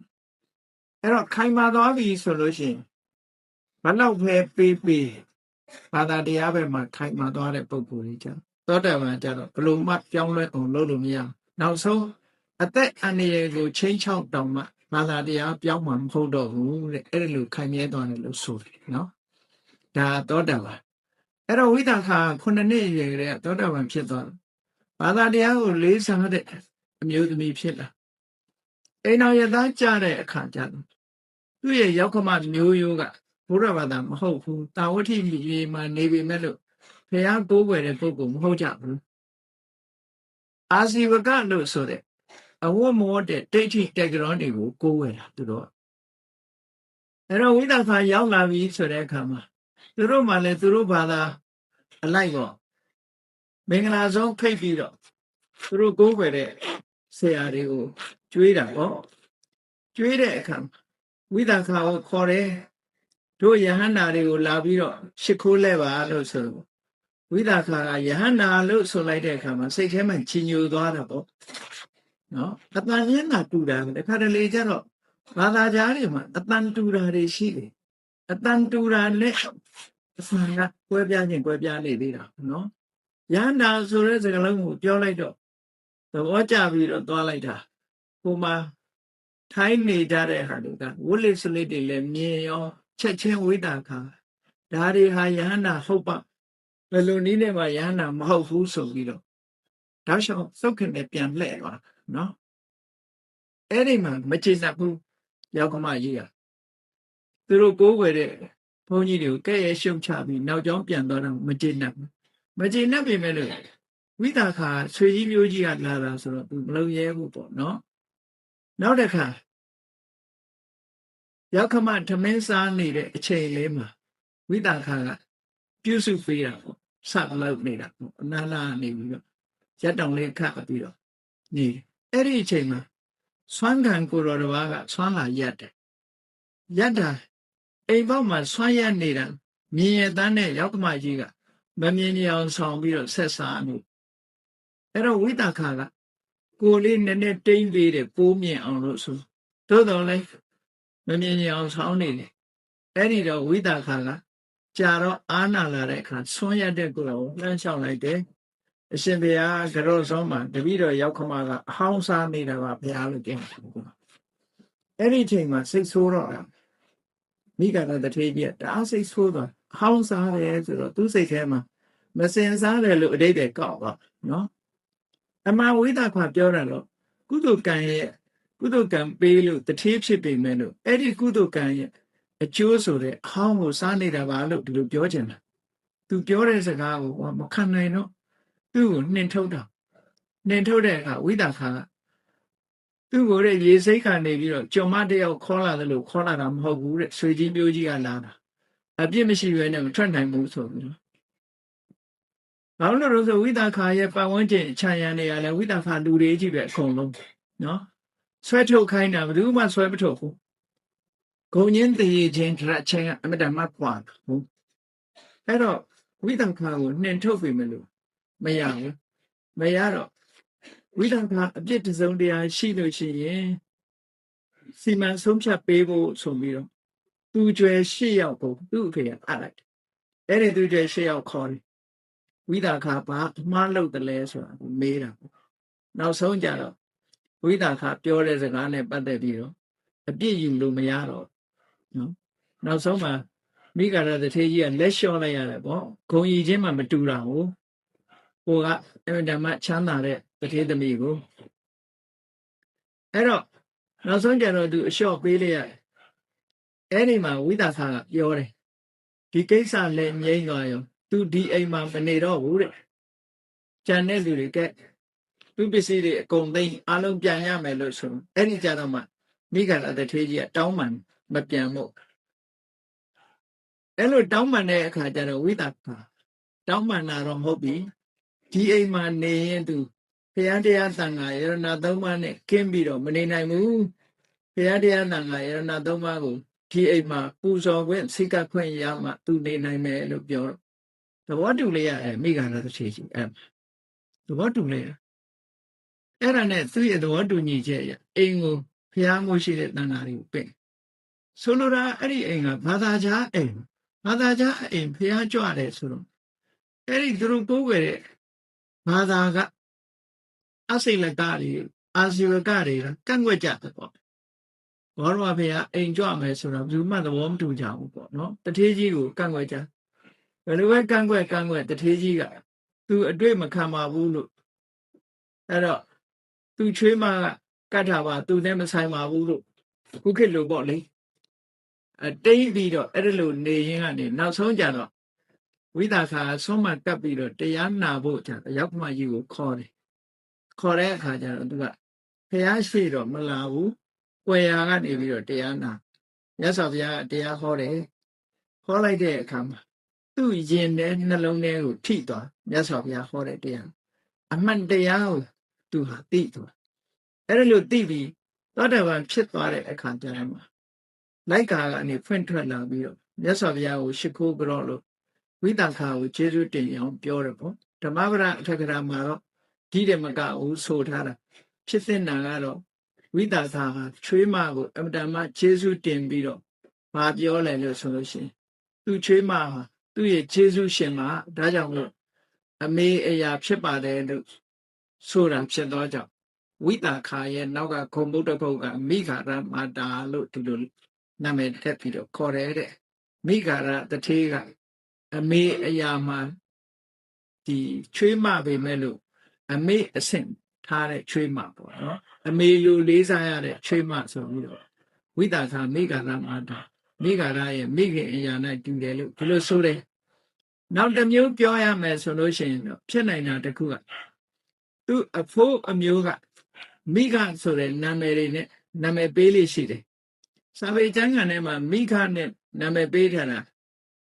အဲ့တော့ခိုင်မာသွားပြီဆိုလို့ရှိရင်ဘလောက်ပဲပေးဘာသာတရားပဲမှာခိုင်မာသွားတဲ့ပုံကိုယ်ကြီးကြသောတာပန်ကြတော့ဘလို့မှပြောင်းလဲအောင်လုပ်လို့မရနောက်ဆုံးအသက်အန္တရာယ်ကိုချိန်ချောက်တောင်မှဘာသာတရားပြောင်းမှမဟုတ်တော့ဘူးတဲ့အဲ့လိုခိုင်မြဲသွားတယ်လို့ဆိုတယ်နော်ဒါသောတာပန်အဲ့တော့ဝိသခာ9နှစ်ရွယ်ကလေးကသောတာပန်ဖြစ်သွားတယ်ဘာသာတရားကိုလေးစားတဲ့အမျိုးသမီးဖြစ်လာအိမ်တော်ရသားကြတဲ့အခါကျတော့သူ့ရဲ့ရောက်ခမမျိုးရိုးကဘုရားဘာသာမဟုတ်ဘူးတာဝတိမြေမှာနေပေမဲ့လို့ဘုရားကိုးကွယ်တဲ့ပုဂ္ဂိုလ်မဟုတ်ကြဘူးအာဇီဝကလို့ဆိုတဲ့ အဝတ်မောတဲ့တိတ်ထိတက်ကြောင်းတွေကိုကိုးဝယ်တာသူတို့အဲ့တော့ဝိသခာရောက်လာပြီဆိုတဲ့အခါမှာသူတို့မှလည်းသူတို့ဘာသာအလိုက်ပေါ့မင်္ဂလာဆုံးဖိတ်ပြီးတော့သူတို့ကိုးဝယ်တဲ့ဆရာတွေကိုကျွေးတာပေါ့ကျွေးတဲ့အခါဝိသခာကိုခေါ်တယ်တို့ယဟန္တာတွေကိုလာပြီးတော့ရှ िख ိုးလဲပါလို့ဆိုတော့ဝိသခာကယဟန္တာလို့ဆိုလိုက်တဲ့အခါမှာစိတ်ထဲမှာချီညိုသွားတာပေါ့နော်အတန်ရင်းတာတူတာတခါတလေကျတော့ဘာသာကြားတွေမှာအတန်တူတာတွေရှိတယ်အတန်တူတာနဲ့အစံကကွဲပြားခြင်းကွဲပြားနေသေးတာနော်ယဟန္တာဆိုတဲ့စကားလုံးကိုပြောလိုက်တော့သဘောကျပြီးတော့သွားလိုက်တာဟိုမှာထိုင်းနေကြတဲ့ဟာတွေကဝိလိစလိတွေလည်းမြင်ရောချက်ချင်းဝိတာခါဒါတွေဟာယဟန္တာဟုတ်ပါဘယ်လိုနည်းနဲ့မှယဟန္တာမဟုတ်ဘူးဆိုပြီးတော့ဒါရှောင်းစုတ်ခင်နဲ့ပြန်လှည့်သွားနော်အဲ့ဒီမှာမကျေနပ်ဘူးယောက်ကမကြီးကသူတို့ကိုးကွယ်တဲ့ဘုန်းကြီးတွေကိုကဲ့ရဲ့ရှုံချပြီးနောက်ကျောင်းပြန်သွားတော့မကျေနပ်ဘူးမကျေနပ်ပေမဲ့လို့ဝိတာခါဆွေကြီးမျိုးကြီးကလာတာဆိုတော့သူမလုံရဲဘူးပေါ့နော်နောက်တစ်ခါယောက်ကမထမင်းစားနေတဲ့အချိန်လေးမှာဝိတာခါကပြုစုပေးတာပေါ့ဆက်လုပ်နေတာပေါ့အနာလာနေပြီးတော့ရက်တောင်လေးခတ်ပြီးတော့နေအဲ့ဒီအချိန်မှာဆွမ်းခံကိုတော်တစ်ပါးကဆွမ်းလာရက်တယ်ရက်တာအိမ်ပေါက်မှာဆွမ်းရက်နေတာမြင်ရတဲ့နဲ့ယောက်ကမကြီးကမမြင်ကြအောင်ဆောင်ပြီးတော့ဆက်စားနေအဲ့တော့ဝိတာခါကကိုလေးနည်းနည်းတိမ့်ပေးတယ်ပိုးမြင်အောင်လို့ဆိုသို့တော်လည်းမမြင်ကြအောင်ဆောင်နေတယ်အဲ့ဒီတော့ဝိတာခါကကြာတော့အာနာလာတဲ့အခါဆွမ်းရက်တဲ့ကိုယ်ကိုလှမ်းလျှောက်လိုက်တယ်အရှင်ဘုရားကြောဆုံးမှာတပည့်တော်ရောက်ခမကအဟောင်းစားနေတာပါဘုရားလို့ပြောတယ်အဲ့ဒီချိန်မှာစိတ်ဆိုးတော့မိဂန္ဓတထေကြီးကတအားစိတ်ဆိုးသွားအဟောင်းစားတယ်ဆိုတော့သူ့စိတ်ထဲမှာမစင်စားတယ်လို့အတိတ်ပဲကောက်ပါနော်အမှန်ဝိသခါပြောတာတော့ကုသိုလ်ကံရဲ့ကုသိုလ်ကံပေးလို့တထေးဖြစ်ပေမဲ့လို့အဲ့ဒီကုသိုလ်ကံရဲ့အကျိုးဆိုတဲ့အဟောင်းကိုစားနေတာပါလို့ဒီလိုပြောချင်တာသူပြောတဲ့စကားကိုမခံနိုင်တော့သူ့ကိုနှင်ထုတ်တာနှင်ထုတ်တဲ့အခါဝိသခါကသူ့ကိုတဲ့ရေစိတ်ကနေပြီးတော့ကြုံမတယောက်ခေါ်လာတယ်လို့ခေါ်လာတာမဟုတ်ဘူးတဲ့ဆွေကြီးမျိုးကြီးကလာတာအပြစ်မရှိဘဲနဲ့မထွက်နိုင်ဘူးဆိုပြီးတော့ဘာလို့လဲဆိုဝိသခါရဲ့ပတ်ဝန်းကျင်ခြံရံတွေကလည်းဝိသခါလူတွေကြီးပဲအကုန်လုံးနော်ဆွဲထုတ်ခိုင်းတာဘယ်သူမှဆွဲမထုတ်ဘူးဂုံညင်းတည်ခြင်းဒရချင်းကအမြဲတမ်းကွာဟုတ်အဲ့တော့ဝိသခါကိုနှင်ထုတ်ပြီမလို့မရဘူးမရတော့ဝိသခါအပြစ်တစုံတရာရှိလို့ရှိရင်စီမံဆုံးဖြတ်ပေးဖို့ဆိုပြီးတော့သူကျွယ်၈ယောက်ကိုသူ့အဖေကအပ်လိုက်အဲ့ဒီသူကျွယ်၈ယောက်ခေါ်တယ်ဝိသခါဘာအမှားလုပ်တယ်လဲဆိုတာမေးတာနောက်ဆုံးကြတော့ဝိသခါပြောတဲ့စကားနဲ့ပတ်သက်ပြီးတော့အပြစ်ယူလို့မရတော့နော်နောက်ဆုံးမှာမိဂန္ဓတထေကြီးကလက်လျှော့လိုက်ရတယ်ပေါ့ဂုံကြီးချင်းမှမတူတာကိုကအမြဲတမ်းချမ်းသာတဲ့တထေးသမီးကိုအဲ့တော့နောက်ဆုံးကြတော့သူအလျှော့ပေးလိုက်ရတယ်အဲ့ဒီမှာဝိသခါကပြောတယ်ဒီကိစ္စလည်းငြိမ့်သွားရောသူဒီအိမ်မှာမနေတော့ဘူးတဲ့ကြံတဲ့လူတွေကသူပစ္စည်းတွေအကုန်သိမ်းအလုံးပြန်ရမယ်လို့ဆိုအဲ့ဒီကြတော့မှမိဂန္ဓတထေးကြီးကတောင်းပန်မပြန်မို့အဲ့လိုတောင်းပန်တဲ့အခါကျတော့ဝိသခါတောင်းပန်တာတော့မဟုတ်ပြီဒီအိမ်မှာနေရင်သူဘုရားတရားသံဃာယရဏသုံးပါးနဲ့ကင်းပြီးတော့မနေနိုင်ဘူးဘုရားတရားသံဃာယရဏသုံးပါးကိုဒီအိမ်မှာပူဇော်ခွင့်စိတ်ကခွင့်ရမှသူနေနိုင်မယ်လို့ပြောတော့သဘောတူလိုက်ရတယ်မိဂန္ဓတထေကြီးအဲ့သဘောတူလိုက်ရအဲ့ဒါနဲ့သူ့ရဲ့သဘောတူညီချက်ရအိမ်ကိုဘုရားမိုးရှိတဲ့သံဃာတွေကိုပင့်ဆိုလိုတာအဲ့ဒီအိမ်ကဘာသာကြားအိမ်ဘာသာကြားအိမ်ဘုရားကြွတယ်ဆိုတော့အဲ့ဒီသူတို့ကိုးကွယ်တဲ့ဘာသာကအစိလကတွေအာဇီဝကတွေကကန့်ကွက်ကြတယ်ပေါ့ဘောရမဘုရားအိမ်ကြွမယ်ဆိုတော့ဘယ်သူမှသဘောမတူကြဘူးပေါ့နော်တထေးကြီးကိုကန့်ကွက်ကြဘယ်လိုပဲကန့်ကွက်တထေးကြီးကသူအတွေ့မခံပါဘူးလို့အဲ့တော့သူချွေးမကတ်တာပါသူနဲ့မဆိုင်ပါဘူးလို့ခုခေတ်လိုပေါ့လေတိတ်ပြီးတော့အဲ့လိုနေရင်းကနေနောက်ဆုံးကြတော့ဝိသခါဆုံးမကပ်ပြီးတော့တရားနာဖို့ကြတော့ရောက်မှကြီးကိုခေါ်တယ်ခေါ်တဲ့အခါကျတော့သူက ဖះရှိတော့မလာဘူးကွယ်ရာကနေပြီးတော့တရားနာမြတ်စွာဘုရားတရားဟောတယ်ဟောလိုက်တဲ့အခါမှာသူ့ရင်ထဲနှလုံးထဲကိုထိသွားမြတ်စွာဘုရားဟောတဲ့တရားအမှန်တရားကိုသူဟာသိသွားအဲ့ဒါလို့သိပြီးသောတာပန်ဖြစ်သွားတဲ့အခါကျတော့လိုက်ကာကနေဖွင့်ထွက်လာပြီးတော့မြတ်စွာဘုရားကိုရှိခိုးကြတော့လို့ဝိသခာကိုကျေးဇူးတင်အောင်ပြောတယ်ပေါ့ဓမ္မပဒအထက်ကရာမှာတော့ဒီတယ်မကဘူးဆိုထားတာဖြစ်စင်နာကတော့ဝိသခာဟာချွေးမကိုအမတမကျေးဇူးတင်ပြီးတော့မပြောလဲလို့ဆိုလို့ရှိရင်သူချွေးမဟာသူ့ရဲ့ကျေးဇူးရှင်မှာဒါကြောင့်လို့အမေအရာဖြစ်ပါတယ်လို့ဆိုတာဖြစ်တော့ကြောင့်ဝိသခာရဲ့နောက်ကဂုံဗုဒ္ဓဘုတ်ကမိခာရမာတာလို့ဒီလိုနာမည်တက်ပြီးတော့ခေါ်တယ်တဲ့မိခာရတထေးကအမေအရာမှာဒီချွေးမပေမဲ့လို့အမေအဆင့်ထားတဲ့ချွေးမပေါ့နော်အမေလိုလေးစားရတဲ့ချွေးမဆိုပြီးတော့ဝိသခာမိခာရမာတာမိခာရရဲ့မိခင်အရာ၌တူတယ်လို့ဒီလိုဆိုတယ်နောက်တစ်မျိုးပြောရမယ်ဆိုလို့ရှိရင်တော့ဖြစ်နိုင်တာတစ်ခုကသူအဖိုးအမျိုးကမိခဆိုတဲ့နာမည်တွေနဲ့နာမည်ပေးလေးရှိတယ်စာပေကျမ်းဂန်ထဲမှာမိခနဲ့နာမည်ပေးထားတာ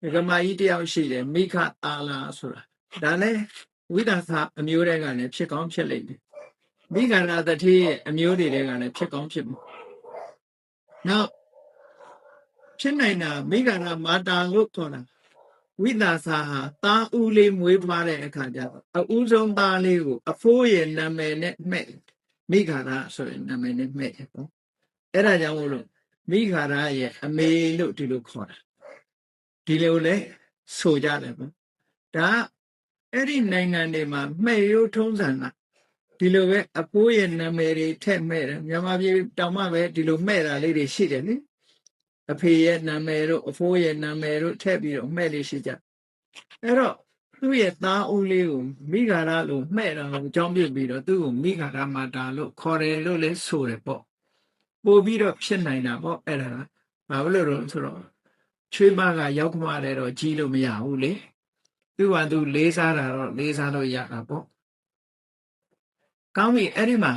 ဒကမာကြီးတယောက်ရှိတယ်မိခအာလာဆိုတာဒါလည်းဝိသခာအမျိုးတွေကလည်းဖြစ်ကောင်းဖြစ်လိမ့်မယ်မိခရာတတိရဲ့အမျိုးတွေကလည်းဖြစ်ကောင်းဖြစ်မှာနောက်ဖြစ်နိုင်တာမိခရာမာတာလို့ခေါ်တာဝိသခာဟာသားဦးလေးမွေးဖွားတဲ့အခါကျတော့အဦးဆုံးသားလေးကိုအဖိုးရဲ့နာမည်နဲ့မှဲ့မိခရာဆိုတဲ့နာမည်နဲ့မှဲ့ပေါ့အဲ့ဒါကြောင့်မို့လို့မိခရာရဲ့အမေလို့ဒီလိုခေါ်တာဒီလိုလဲဆိုကြတယ်ပေါ့ဒါအဲ့ဒီနိုင်ငံတွေမှာမှဲ့ရိုးထုံးစံကဒီလိုပဲအဖိုးရဲ့နာမည်တွေထည့်မှဲ့တယ်မြန်မာပြည်တောင်မှပဲဒီလိုမှဲ့တာလေးတွေရှိတယ်လေအဖေရဲ့နာမည်တို့အဖိုးရဲ့နာမည်တို့ထည့်ပြီးတော့မှဲ့လေးရှိကြအဲ့တော့သူ့ရဲ့သားဦးလေးကိုမိခါရလို့မှဲ့တာကိုအကြောင်းပြပြီးတော့သူ့ကိုမိခါရမာတာလို့ခေါ်တယ်လို့လည်းဆိုတယ်ပေါ့ပို့ပြီးတော့ဖြစ်နိုင်တာပေါ့အဲ့ဒါကဘာလို့လဲဆိုတော့ချွေးမကရောက်မှလည်းတော့ကြီးလို့မရဘူးလေသူကသူလေးစားတာတော့လေးစားလို့ရတာပေါ့ကောင်းပြီအဲ့ဒီမှာ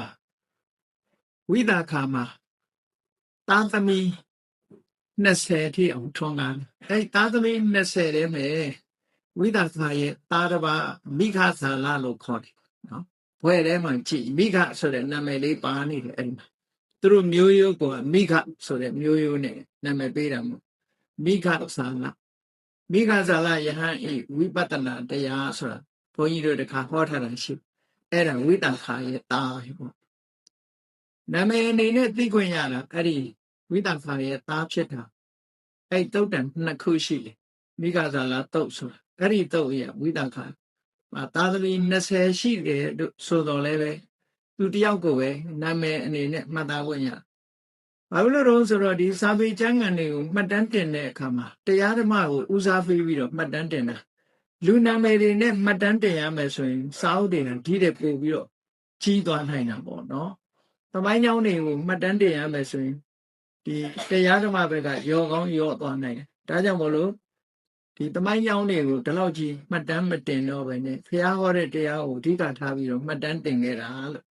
ဝိသခာမှာသားသမီး20ထိအောင်ထွန်းကားအဲ့သားသမီး20ထဲမှာဝိသခာရဲ့သားတစ်ပါးမိခဇာလလို့ခေါ်တယ်နော်ဘွဲထဲမှာကြည့်မိခဆိုတဲ့နာမည်လေးပါနေတယ်အဲ့ဒီမှာသူတို့မျိုးရိုးကမိခဆိုတဲ့မျိုးရိုးနဲ့နာမည်ပေးတာမို့မိခဇာလမိခဇာလယဟန်ဤဝိပဿနာတရားဆိုတာဘုန်းကြီးတို့တခါဟောထားတာရှိအဲ့ဒါဝိသခာရဲ့သားပေါ့နာမည်အနေနဲ့သိခွင့်ရတာအဲ့ဒီဝိသခာရဲ့သားဖြစ်တာအဲ့တုတ်တန်2ခုရှိတယ်မိခဇာလတုတ်ဆိုတာအဲ့ဒီတုတ်ရဲ့ဝိသခာသားသမီး20ရှိတယ်လို့ဆိုတော်လဲပဲသူတယောက်ကိုပဲနာမည်အနေနဲ့မှတ်သားခွင့်ရဘာလို့လဲဆိုတော့ဒီစာပေကျမ်းဂန်တွေကိုမှတ်တမ်းတင်တဲ့အခါမှာတရားဓမ္မကိုဦးစားပေးပြီးတော့မှတ်တမ်းတင်တာလူနာမည်တွေနဲ့မှတ်တမ်းတင်ရမယ်ဆိုရင်စာအုပ်တွေကဒီတဲ့ပို့ပြီးတော့ကြီးသွားနိုင်တာပေါ့နော်။သမိုင်းကြောင်းတွေကိုမှတ်တမ်းတင်ရမယ်ဆိုရင်ဒီတရားဓမ္မဘက်ကရောကောင်းရောသွားနိုင်တယ်။ဒါကြောင့်မို့လို့ဒီသမိုင်းကြောင်းတွေကိုဒီလောက်ကြီးမှတ်တမ်းမတင်တော့ဘဲနဲ့ဘုရားဟောတဲ့တရားကိုအဓိကထားပြီးတော့မှတ်တမ်းတင်ခဲ့တာလို့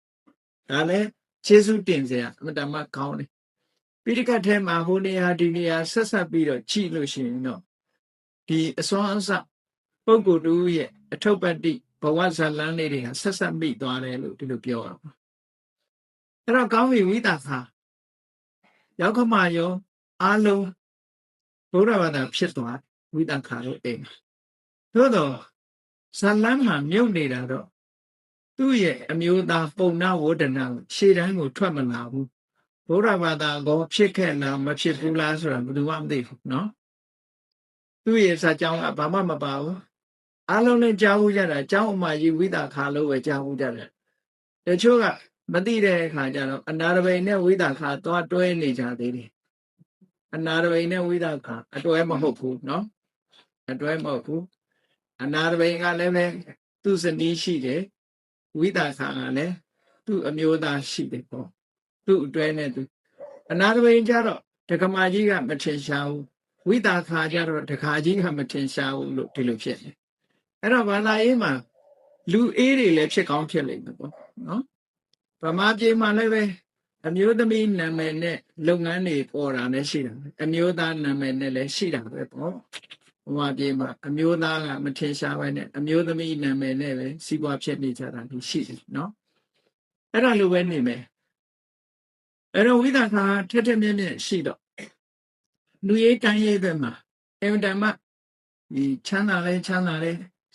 ဒါလည်းကျေးဇူးတင်စရာအမတမကောင်းတယ်။ပိဋကတ်ထဲမှာဟိုနေရာဒီနေရာဆက်ဆက်ပြီးတော့ကြည့်လို့ရှိရင်တော့ဒီအစွမ်းအစပုဂ္ဂိုလ်တို့ရဲ့အထုပ္ပတ္တိဘဝဇာလန်းလေးတွေကဆက်ဆက်မိသွားတယ်လို့ဒီလိုပြောတာပါအဲ့တော့ကောင်းပြီဝိသခာရောက်ခမရောအားလုံးဘုရားဘာသာဖြစ်သွားဝိသခာတို့အိမ်သို့တော့ဇာလန်းမှာမြုပ်နေတာတော့သူ့ရဲ့အမျိုးသားပုံနာဝဒနာရှေ့တန်းကိုထွက်မလာဘူးဘုရားဘာသာကောဖြစ်ခဲ့လားမဖြစ်ဘူးလားဆိုတာဘယ်သူမှမသိဘူးနော်သူ့ရဲ့စာကြောင်းကဘာမှမပါဘူးအားလုံးလည်းကြားဘူးကြတာကျောင်းအမကြီးဝိသခာလို့ပဲကြားဘူးကြတယ်တချို့ကမသိတဲ့အခါကျတော့အနာရဘိန်နဲ့ဝိသခာသွားတွဲနေကြသေးတယ်အနာရဘိန်နဲ့ဝိသခာအတွဲမဟုတ်ဘူးနော်အတွဲမဟုတ်ဘူးအနာရဘိန်ကလည်းပဲသူ့ဇနီးရှိတယ်ဝိသခာကလည်းသူ့အမျိုးသားရှိတယ်ပေါ့သူ့အတွဲနဲ့သူအနာရဘိန်ကျတော့ဒကမာကြီးကမထင်ရှားဘူးဝိသခာကျတော့ဒကာကြီးကမထင်ရှားဘူးလို့ဒီလိုဖြစ်တယ်အဲ့တော့ဘာသာရေးမှာလူအေးတွေလည်းဖြစ်ကောင်းဖြစ်လိမ့်မယ်ပေါ့နော် ဗမာပြည်မှာလည်းပဲအမျိုးသမီးနာမည်နဲ့လုပ်ငန်းတွေပေါ်တာလည်းရှိတာပဲအမျိုးသားနာမည်နဲ့လည်းရှိတာပဲပေါ့ဗမာပြည်မှာအမျိုးသားကမထင်ရှားပဲနဲ့အမျိုးသမီးနာမည်နဲ့ပဲစီးပွားဖြစ်နေကြတာရှိတယ်နော်အဲ့ဒါလိုပဲနေမယ်အဲ့တော့ဝိသခာထက်ထက်မြက်မြက်ရှိတော့လူရေးတိုင်းရေးဘက်မှာအင်မတန်မှဒီချမ်းသာလဲ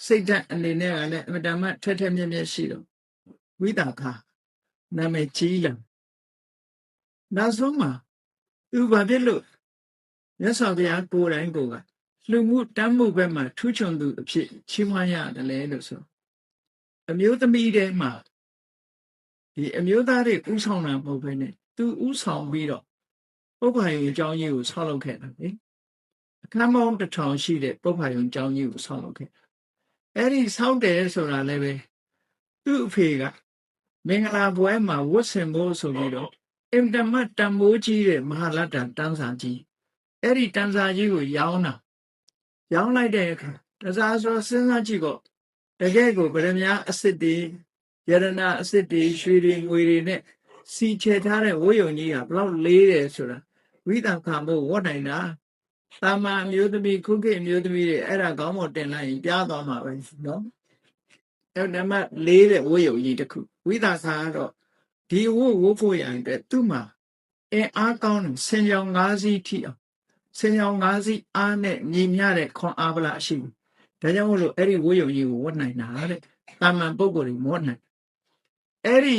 စိတ်ဓာတ်အနေနဲ့ကလည်းအင်မတန်မှထက်ထက်မြက်မြက်ရှိတော့ဝိသခာနာမည်ကြီးလာနောက်ဆုံးမှာသူဘာဖြစ်လို့မြတ်စွာဘုရားကိုယ်တိုင်ကလူမှုတမ်းမှုဘက်မှာထူးချွန်သူအဖြစ်ချီးမွမ်းရတယ်လေလို့ဆိုအမျိုးသမီးတွေမှာဒီအမျိုးသားတွေဥဆောင်တာမဟုတ်ဘဲနဲ့သူဥဆောင်ပြီးတော့ပုပ္ပာယုံအကြောင်းကြီးကိုဆောက်လုပ်ခဲ့တာလေအခမ်းပေါင်း1000ရှိတဲ့ပုပ္ပာယုံအကြောင်းကြီးကိုဆောက်လုပ်ခဲ့အဲ့ဒီဆောက်တယ်ဆိုတာလည်းပဲသူ့အဖေကမင်္ဂလာပွဲမှာဝတ်ဆင်ဖို့ဆိုပြီးတော့အင်တမတ်တံမိုးကြီးတဲ့မဟာလတ္တတန်းစာကြီးအဲ့ဒီတန်းစာကြီးကိုရောင်းလိုက်တဲ့အခါတစားဆိုစဉ်းစားကြည့်တော့တကယ်ကိုဗရမ ्या အစစ်တွေယရနာအစစ်တွေရွှေတွေငွေတွေနဲ့စီချေထားတဲ့ဝိယုံကြီးကဘလောက်လေးတယ်ဆိုတာဝိသခာမို့ဝတ်နိုင်တာတာမန်အမျိုးသမီးခုခေတ်အမျိုးသမီးတွေအဲ့ဒါကောင်းမတင်လိုက်ရင်ပြားသွားမှာပဲနော်အဲ့ဒါမှလေးတဲ့ဝိယုံကြီးတစ်ခုဝိသခာကတော့ဒီဝို့ဖို့ရန်အတွက်သူ့မှာအားကောင်းတယ်ဆင်ကြောင်၅စီးထိအောင်ဆင်ကြောင်၅စီးအားနဲ့ညီမျှတဲ့ခွန်အားပလာရှိဘူးဒါကြောင့်မို့လို့အဲ့ဒီဝိယုံကြီးကိုဝတ်နိုင်တာတဲ့တာမန်ပုဂ္ဂိုလ်တွေမဝတ်နိုင်အဲ့ဒီ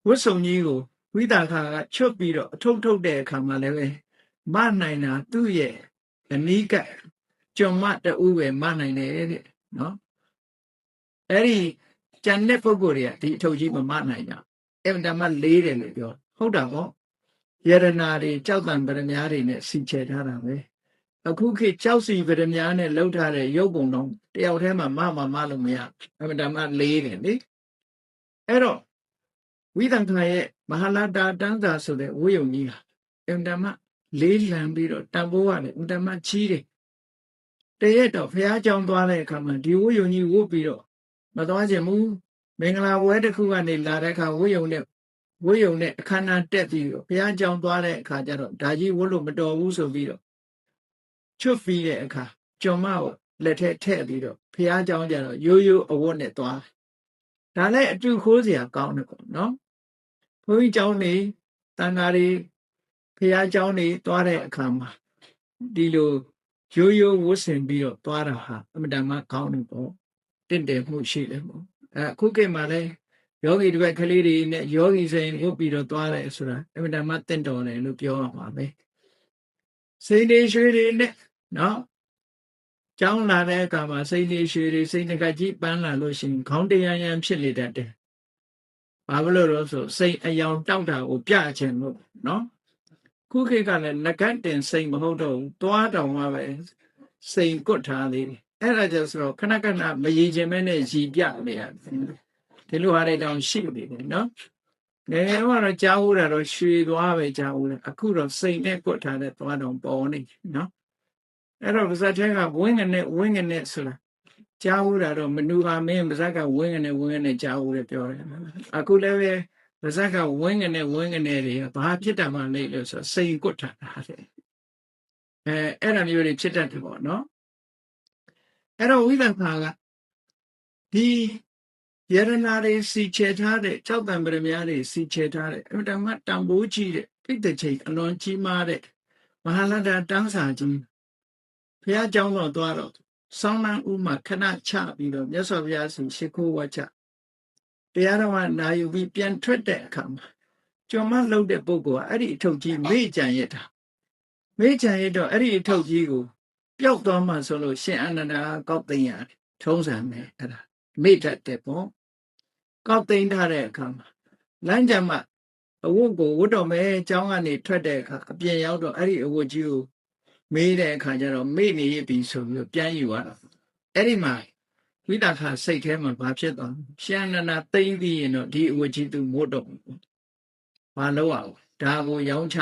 ဝတ်စုံကြီးကိုဝိသခာကချွတ်ပြီးတော့အထုပ်ထုတ်တဲ့အခါမှာလည်းပဲမနိုင်တာသူ့ရဲ့အနီးကကြုံမတူပဲမနိုင်တယ်တဲ့နော်အဲ့ဒီကျန်တဲ့ပုဂ္ဂိုလ်တွေကဒီအထုပ်ကြီးမမနိုင်ကြအင်တမလေးတယ်လို့ပြောဟုတ်တာပေါ့ယရနာတွေကြောက်တံပရမ ्या တွေနဲ့စီချေထားတာပဲအခုခေတ်ကြောက်စီပရမ ्या နဲ့လှုပ်ထားတဲ့ရုပ်ပုံတော့တယောက်တည်းမှမလို့မရအင်တမလေးတယ်လေအဲ့တော့ဝိသခာရဲ့မဟာလတ္တတန်းစာဆိုတဲ့ဝိယုံကြီးဟာအင်တမလေးလံပြီးတော့တန်ဖိုးရတယ်အင်တမကြီးတယ်တရက်တော့ဘုရားကျောင်းသွားတဲ့အခါမှာဒီဝိယုံကြီးဝုတ်ပြီးတော့မသွားခြင်းမူမင်္ဂလာပွဲတစ်ခုကနေလာတဲ့အခါဝိယုံနဲ့အခမ်းအနားတက်ပြီးတော့ဘုရားကျောင်းသွားတဲ့အခါကျတော့ဒါကြီးဝတ်လို့မတော်ဘူးဆိုပြီးတော့ချွတ်ပြီးတဲ့အခါကျော်မကိုလက်ထဲထည့်ပြီးတော့ဘုရားကျောင်းကျတော့ရိုးရိုးအဝတ်နဲ့သွားဒါလည်းအတူခိုးစရာကောင်းတယ်ပေါ့နော်ဘုန်းကြီးကျောင်းနေတန်ဃာတွေဘုရားကျောင်းနေသွားတဲ့အခါမှာဒီလိုရိုးရိုးဝတ်ဆင်ပြီးတော့သွားတာဟာအမှန်တမ်းကောင်းတယ်ပေါ့တင့်တယ်မှုရှိတယ်ပေါ့အခုခေတ်မှာလည်းယောဂီတွေကလေးတွေနဲ့ယောဂီဆိုင်ဝတ်ပြီးတော့သွားတယ်ဆိုတာအမှန်တမ်းတင့်တော်တယ်လို့ပြောရမှာပဲစိတ်တွေရွှေတွေနဲ့နော်ကျောင်းလာတဲ့အခါမှာစိတ်တွေရွှေတွေစိတ်ငကကြီးပန်းလာလို့ရှိရင်ခေါင်းတရားရန်ဖြစ်နေတတ်တယ်ဘာလို့လဲဆိုစိတ်အယောင်တောက်တာကိုပြခြင်းလို့နော်ခုခေတ်ကလည်းငကတ်တင်စိတ်မဟုတ်တော့ဘူးသွားတောင်မှပဲစိတ်ကွတ်ထားသေးတယ်အဲ့ဒါကြောင့်ဆိုတော့ခဏမရည်ခြင်းမဲနဲ့ရည်ပြနေရတယ်ဒီလိုဟာတွေတောင်ရှိနေတယ်နော်ငယ်တော့ကြားဦးတာတော့ရွှေသွားပဲကြားဦးတယ်အခုတော့စိတ်နဲ့ကွတ်ထားတဲ့သွားတောင်ပေါ်နေနော်အဲ့တော့ပါဇက်ထဲကဝင်းငနဲ့ဆိုတာကြားဦးတာတော့မနူဟာမင်းပါဇက်ကဝင်းငနဲ့ကြားဦးတယ်ပြောတယ်အခုလည်းပဲပါဇက်ကဝင်းငနဲ့တွေဘာဖြစ်တာမှလဲလို့ဆိုစိတ်ကွတ်ထားတာတဲ့အဲ့ဒါမျိုးတွေဖြစ်တတ်တယ်ပေါ့နော်အဲ့တော့ဝိသခာကဒီယရနာတွေစီချေထားတဲ့ကြောက်တံပရမ ्या တွေစီချေထားတဲ့အမှန်တမ်းတန်ဖိုးကြီးတဲ့ပိဋကချိန်အလွန်ကြီးမားတဲ့မဟာလတ္တတန်းစာကြီးဘုရားကျောင်းတော်သွားတော့ဆောင်းနှံဥမှာခဏချပြီးတော့မြတ်စွာဘုရားရှင်ရှိခိုးဝါချတရားတော်မှာနာယူပြီးပြန်ထွက်တဲ့အခါမှာကျော်မလှုပ်တဲ့ပုဂ္ဂိုလ်ကအဲ့ဒီအထုပ်ကြီးမေ့ကြံရတာမေ့ကြံရတော့အဲ့ဒီအထုပ်ကြီးကိုပျောက်သွားမှဆိုလို့ရှင်အနန္ဒာကောက်သိမ်းရတယ်ထုံးစံနဲ့အဲ့ဒါမေ့တတ်တယ်ပေါ့ကောက်သိမ်းထားတဲ့အခါမှာလမ်းကြမှာအဝတ်ကိုဝတ်တော်မဲကျောင်းကနေထွက်တဲ့အခါအပြင်ရောက်တော့အဲ့ဒီအဝတ်ကြီးကိုမေးတဲ့အခါကျတော့မေ့နေပြီဆိုပြီးတော့ပြန်ယူရတာအဲ့ဒီမှာဝိသခာစိတ်ထဲမှာဘာဖြစ်သွားရှင်အနန္ဒာသိမ်းပြီးရင်တော့ဒီအဝတ်ကြီးသူမို့တော့ဘာလို့အောင်ဒါကိုရောင်းချ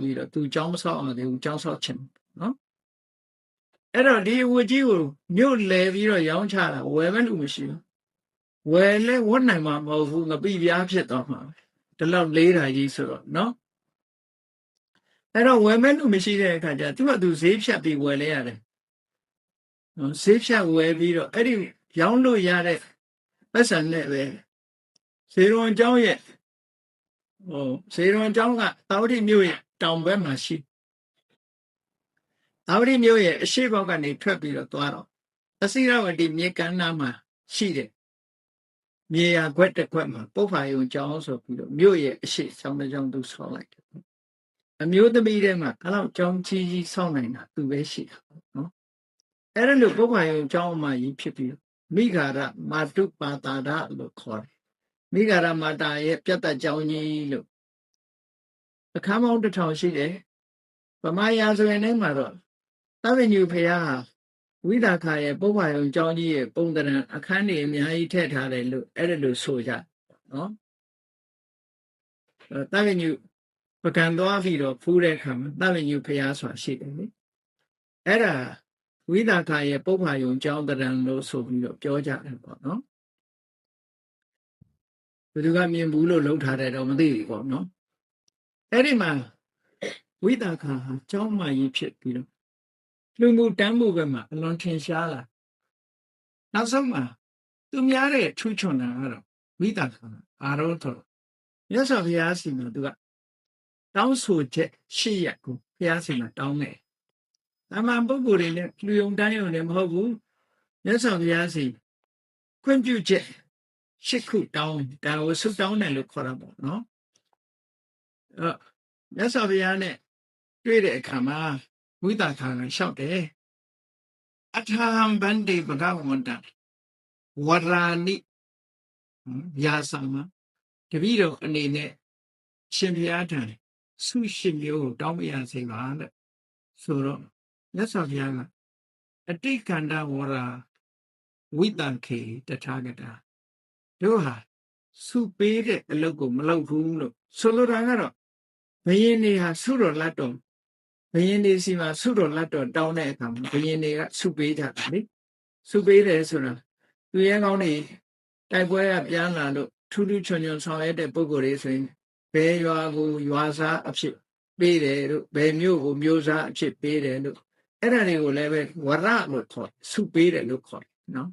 ပြီးတော့သူကျောင်းမဆောက်အောင်သူကျောင်းဆောက်ချင်နော်အဲ့တော့ဒီအဝတ်ကြီးကိုမြို့လဲပြီးတော့ရောင်းချတာဝယ်မဲ့လူမရှိဘူး ဝယ်လဲဝတ်နိုင်မှာမဟုတ်ဘူးငပိပြားဖြစ်သွားမှာဒီလောက်လေးတာကြီးဆိုတော့နော်အဲ့တော့ဝယ်မဲ့လို့မရှိတဲ့အခါကျသူကသူဈေးဖြတ်ပြီးဝယ်လဲရတယ်နော်ဈေးဖြတ်ဝယ်ပြီးတော့အဲ့ဒီရောင်းလို့ရတဲ့ပတ်စံနဲ့ပဲဈေးရုံကျောင်းရဲ့ဈေးရုံကျောင်းကသာဝတိမြို့ရဲ့တောင်ဘက်မှာရှိသာဝတိမြို့ရဲ့အရှိဘောက်ကနေထွက်ပြီးတော့သွားတော့အစိရဝတီမြေကမ်းနားမှာရှိတယ်မြေယာခွက်တစ်ခွက်မှာပုပ္ပာယုံကျောင်းဆိုပြီးတော့မြို့ရဲ့အရှိကျောင်းတစ်ကျောင်းသူဆောင်းလိုက်တယ်အမျိုးသမီးတွေမှာအဲ့လောက်ကျောင်းကြီးကြီးဆောင်းနိုင်တာသူပဲရှိတာနော်အဲ့ဒါလို့ပုပ္ပာယုံကျောင်းမှာကြီးဖြစ်ပြီးမိဂါရမာတုပါတာဒလို့ခေါ်တယ်မိဂါရမာတာရဲ့ပြတ်သက်ကျောင်းကြီးလို့အခန်းပေါင်း1000ရှိတယ်ဗမာရာဇဝင်ထဲမှာတော့သဗ္ဗညုဖရာဝိသခာရဲ့ပုပ္ပာယုံကျောင်းကြီးရဲ့ပုံသဏ္ဍာန်အခန်းတွေအများကြီးထည့်ထားတယ်လို့အဲ့ဒါလို့ဆိုကြနော်သဗ္ဗညုပကံသွားပြီးတော့ဖူးတဲ့အခါမှာသဗ္ဗညုဖရာဆိုတာရှိတယ်လေအဲ့ဒါဝိသခာရဲ့ပုပ္ပာယုံကျောင်းသဏ္ဍာန်လို့ဆိုပြီးတော့ပြောကြတယ်ပေါ့နော်ဘယ်သူကမြင်ဘူးလို့လှုပ်ထားတယ်တော့မသိဘူးပေါ့နော်အဲ့ဒီမှာဝိသခာဟာကျောင်းမကြီးဖြစ်ပြီးတော့လူမှုတန်းမှုဘက်မှာအလွန်ထင်ရှားလာနောက်ဆုံးမှာသူများတဲ့ထူးချွန်တာကတော့ဝိသခာအာရောဆိုမြတ်စွာဘုရားစီမှာသူကတောင်းဆိုချက်၈ရက်ကိုဘုရားစီမှာတောင်းတယ်။အမှန်ပုဂ္ဂိုလ်တွေနဲ့လူယုံတန်းယုံလည်းမဟုတ်ဘူးမြတ်စွာဘုရားစီခွင့်ပြုချက်၈ခုတောင်းဒါကိုဆုတောင်းတယ်လို့ခေါ်တာပေါ့နော်။မြတ်စွာဘုရားနဲ့တွေ့တဲ့အခါမှာဝိသခာကလျှောက်တယ်အထာဟံဗန္တိဘဂဝန္တဝရာနိယာသမတပည့်တော်အနေနဲ့ရှင်ဘုရားထံဆုရှင်မျိုးကိုတောင်းမရစေပါတဲ့ဆိုတော့မြတ်စွာဘုရားကအတိကန္တဝရာဝိတံခေတထာဂတာတို့ဟာဆုပေးတဲ့အလုပ်ကိုမလုပ်ဘူးလို့ဆိုလိုတာကတော့ဘယင်းတွေဟာဆုတော်လက်တော်ဘယင်းတွေစီမှာဆုတော်လက်တော်တောင်းတဲ့အခါမှာဘယင်းတွေကဆုပေးကြတယ်လေဆုပေးတယ်ဆိုတာသူရဲကောင်းတွေတိုက်ပွဲကပြန်လာလို့ထူးထူးချွန်ချွန်ဆောင်ရတဲ့ပုဂ္ဂိုလ်တွေဆိုရင်ဘယ်ရွာကိုရွာစားအဖြစ်ပေးတယ်လို့ဘယ်မြို့ကိုမြို့စားအဖြစ်ပေးတယ်လို့အဲ့ဒါတွေကိုလည်းပဲဝရလို့ခေါ်ဆုပေးတယ်လို့ခေါ်တယ်နော်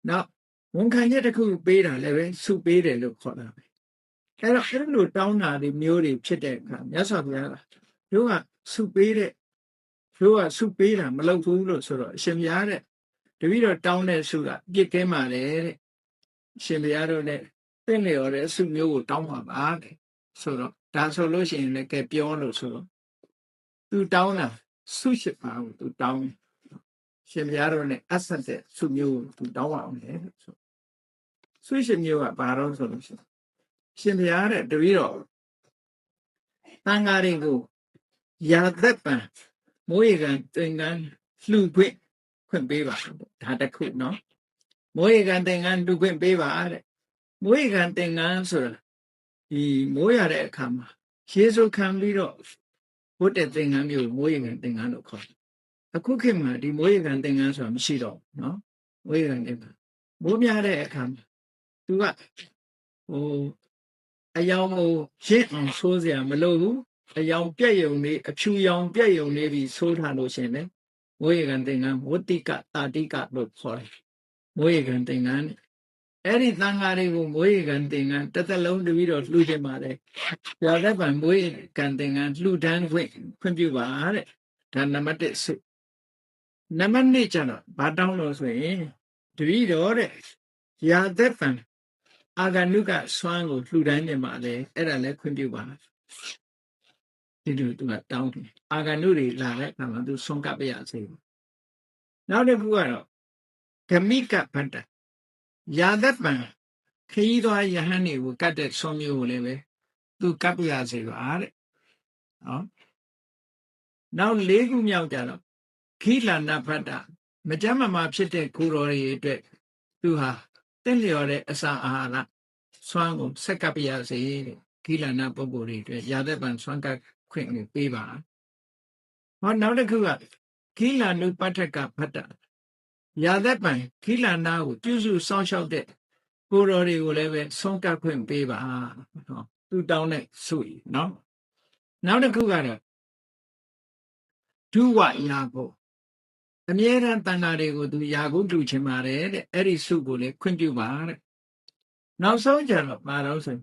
နောက်ဝန်ခံချက်တစ်ခုပေးတာလည်းပဲဆုပေးတယ်လို့ခေါ်တာပဲအဲ့တော့အဲ့လိုတောင်းတာတွေမျိုးတွေဖြစ်တဲ့အခါမြတ်စွာဘုရားကတို့ကဆုပေးတဲ့တို့ကဆုပေးတာမလုပ်ဘူးလို့ဆိုတော့အရှင်ဘုရားတဲ့တပည့်တော်တောင်းတဲ့ဆုကပြစ်ကင်းပါလေတဲ့အရှင်ဘုရားတို့နဲ့သင်လျော်တဲ့ဆုမျိုးကိုတောင်းပါပါတဲ့ဆိုတော့ဒါဆိုလို့ရှိရင်လည်းကဲပြောလို့ဆိုတော့သူတောင်းတာဆုရှိပါဘူးသူတောင်းရှင်ဘုရားတို့နဲ့အဆက်တဲ့ဆုမျိုးကိုသူတောင်းအောင်လေဆိုဆုရှိမျိုးကဘာတော့ဆိုလို့ရှိရင်ရှင်ဘုရားတဲ့တပည့်တော်သံဃာတွေကိုရာသက်ပံမိုးရေကန်သင်္ကန်းလှူခွင့်ပေးပါဒါတခုနော်မိုးရေကန်သင်္ကန်းလှူခွင့်ပေးပါတဲ့မိုးရေကန်သင်္ကန်းဆိုတာဒီမိုးရတဲ့အခါမှာရေစုခံပြီးတော့ဘုဒ္ဓသင်္ကန်းမျိုးမိုးရေကန်သင်္ကန်းလို့ခေါ်တယ်အခုခေတ်မှာဒီမိုးရေကန်သင်္ကန်းဆိုတာမရှိတော့ဘူးနော်မိုးရေကန်သင်္ကန်းမိုးများတဲ့အခါမှာသူကအယောင်ကိုရင့်အောင်ဆိုးစရာမလိုဘူးအယောင်ပြက်ယုံလေးအဖြူရောင်ပြက်ယုံလေးပြီးဆိုးထားလို့ရှင်လေမိုးရေကန်သင်္ကန်းဝတ္တိကတာတိကလို့ခေါ်တယ်မိုးရေကန်သင်္ကန်းအဲ့ဒီသံဃာတွေကိုမိုးရေကန်သင်္ကန်းတစ်သက်လုံးတပြီးတော့လှူခြင်းပါတယ်။ရာဇပံမိုးရေကန်သင်္ကန်းလှူဒန်းခွင့်ပြုပါတဲ့။ဒါနံပါတ်1ဆု။နံပါတ်2ကျတော့ဘာတောင်းလို့ဆိုရင်တပြီးတော့တဲ့ရာဇပံအာဂနုကစွမ်းကိုလှူဒန်းခြင်းပါတယ်အဲ့ဒါလည်းခွင့်ပြုပါ။ဒီလိုသူကတောင်းတယ်။အာဂနုတွေလာတဲ့အခါမှာသူဆုံးကပ်ပြရစေ။နောက်တစ်ခုကတော့ဂမိကဗတ္တရာသက်ပံခရီးသွားယဟန်တွေကိုကတ်တဲ့ဆွမ်းမျိုးကိုလည်းပဲသူကပ်ပြရစေပါတဲ့နော်နောက်၄ခုမြောက်ကြတော့ခိလန္ဒဗတ္တမကြမ်းမမာဖြစ်တဲ့ကိုတော်တွေအတွက်သူဟာတင့်လျော်တဲ့အစာအာဟာရဆွမ်းကိုဆက်ကပ်ပြရစေတဲ့ခိလန္ဒပုဂ္ဂိုလ်တွေအတွက်ရာသက်ပံဆွမ်းကပ်ခွင့်ကိုပေးပါဟောနောက်တစ်ခုကခိလန္ဒုပဋ္ဌကဗတ္တရာသက်ပံခိလန္ဒကိုပြုစုစောင့်ရှောက်တဲ့ ကိုယ်တော်တွေကိုလည်းပဲဆုံးကပ်ခွင့်ပေးပါနော်သူတောင်းတဲ့ဆုရနော်နောက်တစ်ခုကတော့ဒုဝရာကိုအမြဲတမ်းတန်ဃာတွေကိုသူယာကုတူချင်ပါတယ်တဲ့အဲ့ဒီဆုကိုလည်းခွင့်ပြုပါတဲ့နောက်ဆုံးကြတော့ပါတော့ဆို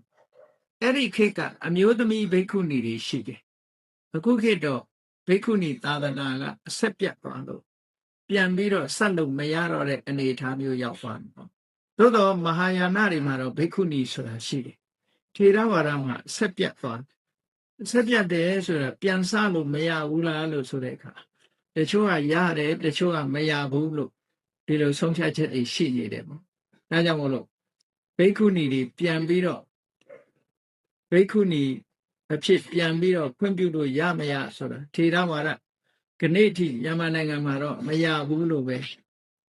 အဲ့ဒီခေတ်ကအမျိုးသမီးဘိက္ခုနီတွေရှိတယ်အခုခေတ်တော့ဘိက္ခုနီသာသနာကအဆက်ပြတ်သွားလို့ပြန်ပြီးတော့ဆက်လို့မရတော့တဲ့အနေအထားမျိုးရောက်သွားတယ်ပေါ့သို့တော့မဟာယာနတွေမှာတော့ဘိက္ခုနီဆိုတာရှိတယ်ထေရဝါဒမှာဆက်ပြတ်သွားဆက်ပြတ်တယ်ဆိုတာပြန်စလို့မရဘူးလားလို့ဆိုတဲ့အခါတချို့ကရတယ်တချို့ကမရဘူးလို့ဒီလိုဆုံးဖြတ်ချက်တွေရှိနေတယ်ပေါ့ဒါကြောင့်မို့လို့ဘိက္ခုနီတွေပြန်ပြီးတော့ဘိက္ခုနီအဖြစ်ပြန်ပြီးတော့ခွင့်ပြုလို့ရမရဆိုတာထေရဝါဒကနေ့အထိမြန်မာနိုင်ငံမှာတော့မရဘူးလို့ပဲ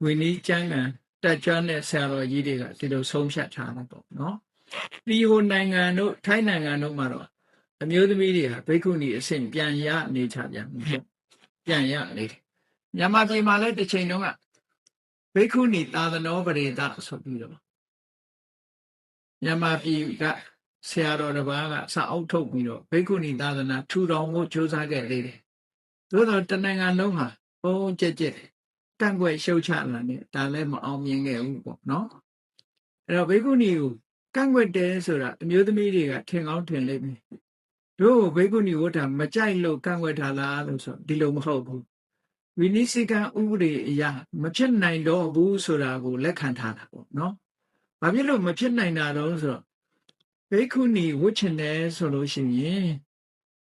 ဝိနည်းကျမ်းဂန်တက်ကြွတဲ့ဆရာတော်ကြီးတွေကဒီလိုဆုံးဖြတ်ထားတာပေါ့နော်ဒီဟိုနိုင်ငံတို့ထိုင်းနိုင်ငံတို့မှာတော့အမျိုးသမီးတွေဟာဘိက္ခုနီအဆင့်ပြန်ရနေကြပြန်ရနေတယ်မြန်မာပြည်မှာလည်းတစ်ချိန်တုန်းကဘိက္ခုနီသာသနောပရိသဆိုပြီးတော့မြန်မာပြည်ကဆရာတော်တစ်ပါးကစာအုပ်ထုတ်ပြီးတော့ဘိက္ခုနီသာသနာထူထောင်ဖို့ကြိုးစားခဲ့သေးတယ်သို့တော့တနိုင်ငံလုံးဟာဘုံကြက်ကန့်ကွက်ရှုတ်ချလာတယ်ဒါလည်းမအောင်မြင်ခဲ့ဘူးပေါ့နော်အဲ့တော့ဘိက္ခုနီကိုကန့်ကွက်တယ်ဆိုတာအမျိုးသမီးတွေကထင်ကောင်းထင်လိမ့်မယ်တို့ဘိက္ခုနီဝတ္ထမကြိုက်လို့ကန့်ကွက်ထားလားလို့ဆိုဒီလိုမဟုတ်ဘူးဝိနည်းစည်းကမ်းဥပဒေအရာမဖြစ်နိုင်တော့ဘူးဆိုတာကိုလက်ခံထားတာပေါ့နော်ဘာဖြစ်လို့မဖြစ်နိုင်တာတော့ဆိုတော့ဘိက္ခုနီဝတ်ချင်တယ်ဆိုလို့ရှိရင်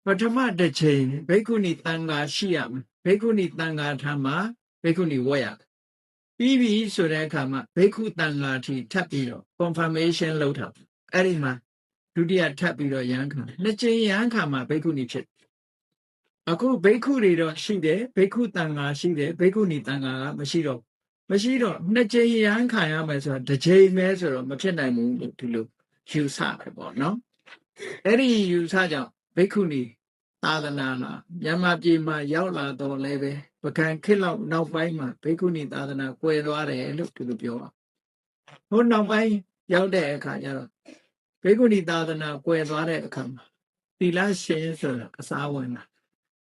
ပထမတစ်ချိန်ဘိက္ခုနီတန်ဃာရှိရမယ်ဘိက္ခုနီတန်ဃာထံမှာဘိက္ခုနီဝတ်ရပြီးပြီဆိုတဲ့အခါမှာဘိက္ခုတန်ဃာထီထပ်ပြီးတော့ confirmation လုပ်တာအဲ့ဒီမှာဒုတိယထပ်ပြီးတော့ရဟန်းခံနှစ်ကြိမ်ရဟန်းခံမှာဘိက္ခုနီဖြစ်အခုဘိက္ခုတွေတော့ရှိတယ်ဘိက္ခုတန်ဃာရှိတယ်ဘိက္ခုနီတန်ဃာကမရှိတော့နှစ်ကြိမ်ရဟန်းခံရမယ်ဆိုတော့တစ်ကြိမ်ပဲဆိုတော့မဖြစ်နိုင်ဘူးလို့ဒီလိုယူဆတယ်ပေါ့နော်အဲ့ဒီယူဆကြောင့်ဘိက္ခုနီသာသနာမှာမြန်မာပြည်မှာရောက်လာတော့လည်းပဲပကံခေတ်လောက်နောက်ပိုင်းမှာဘိက္ခုနီသာသနာကွယ်သွားတယ်လို့ဒီလိုပြောတာဟိုနောက်ပိုင်းရောက်တဲ့အခါကျတော့ဘိက္ခုနီသာသနာကွယ်သွားတဲ့အခါမှာသီလရှင်ဆိုတာအစားဝင်တာ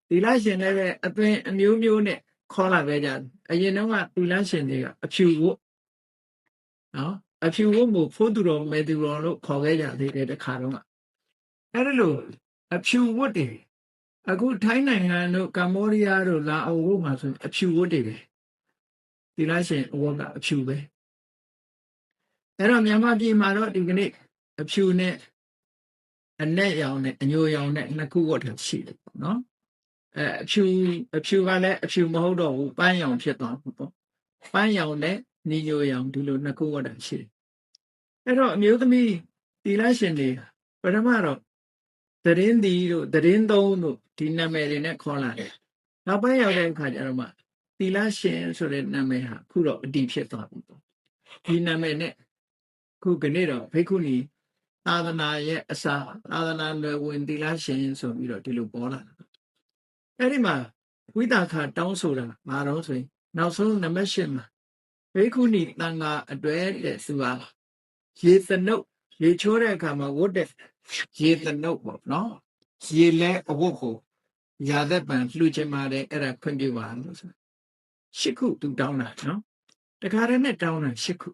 သီလရှင်လည်းပဲအသွင်အမျိုးမျိုးနဲ့ခေါ်လာခဲ့ကြတယ်အရင်တော့ကသီလရှင်တွေကအဖြူဝတ်နော်အဖြူဝတ်ကိုဖိုးသူတော်မဲသူတော်လို့ခေါ်ခဲ့ကြသေးတယ်တခါတော့အဲ့ဒါလို့အဖြူဝတ်တွေအခုထိုင်းနိုင်ငံတို့ကမ္ဘောဒီးယားတို့လာအိုတို့မှာဆိုအဖြူဝတ်တွေပဲသီလရှင်အဝတ်ကအဖြူပဲအဲ့တော့မြန်မာပြည်မှာတော့ဒီကနေ့အဖြူနဲ့အနက်ရောင်နဲ့အညိုရောင်နဲ့နှစ်ခုဝတ်တယ်ရှိတယ်ပေါ့နော်အဖြူကလည်းအဖြူမဟုတ်တော့ဘူးပန်းရောင်ဖြစ်သွားဘူးပေါ့ပန်းရောင်နဲ့နီညိုရောင်ဒီလိုနှစ်ခုဝတ်တာရှိတယ်အဲ့တော့အမျိုးသမီးသီလရှင်တွေပထမတော့သတင်းတီတို့သတင်းသုံးတို့ဒီနာမည်တွေနဲ့ခေါ်လာတယ်နောက်ပိုင်းရောက်တဲ့အခါကျတော့မှသီလရှင်ဆိုတဲ့နာမည်ဟာခုတော့အတည်ဖြစ်သွားပြီပေါ့ဒီနာမည်နဲ့ခုကနေ့တော့ဘိက္ခုနီသာသနာရဲ့အစာသာသနာလွယ်ဝင်သီလရှင်ဆိုပြီးတော့ဒီလိုပေါ်လာတယ်အဲ့ဒီမှာဝိသခတောင်းဆိုတာဘာတော့ဆိုရင်နောက်ဆုံးနံပါတ်8မှာဘိက္ခုနီတန်ဃာအတွဲတဲ့သူဟာရေသနုတ်ရေချိုးတဲ့အခါမှာဝတ်တဲ့ရေသနုတ်ပေါ့နော်ရေလဲအဝတ်ကိုရာသက်ပံလှူချင်ပါတယ်အဲ့ဒါခွင့်ပြုပါလို့ဆို8ခုသူတောင်းတာနော်တခါတည်းနဲ့တောင်းတာ8ခု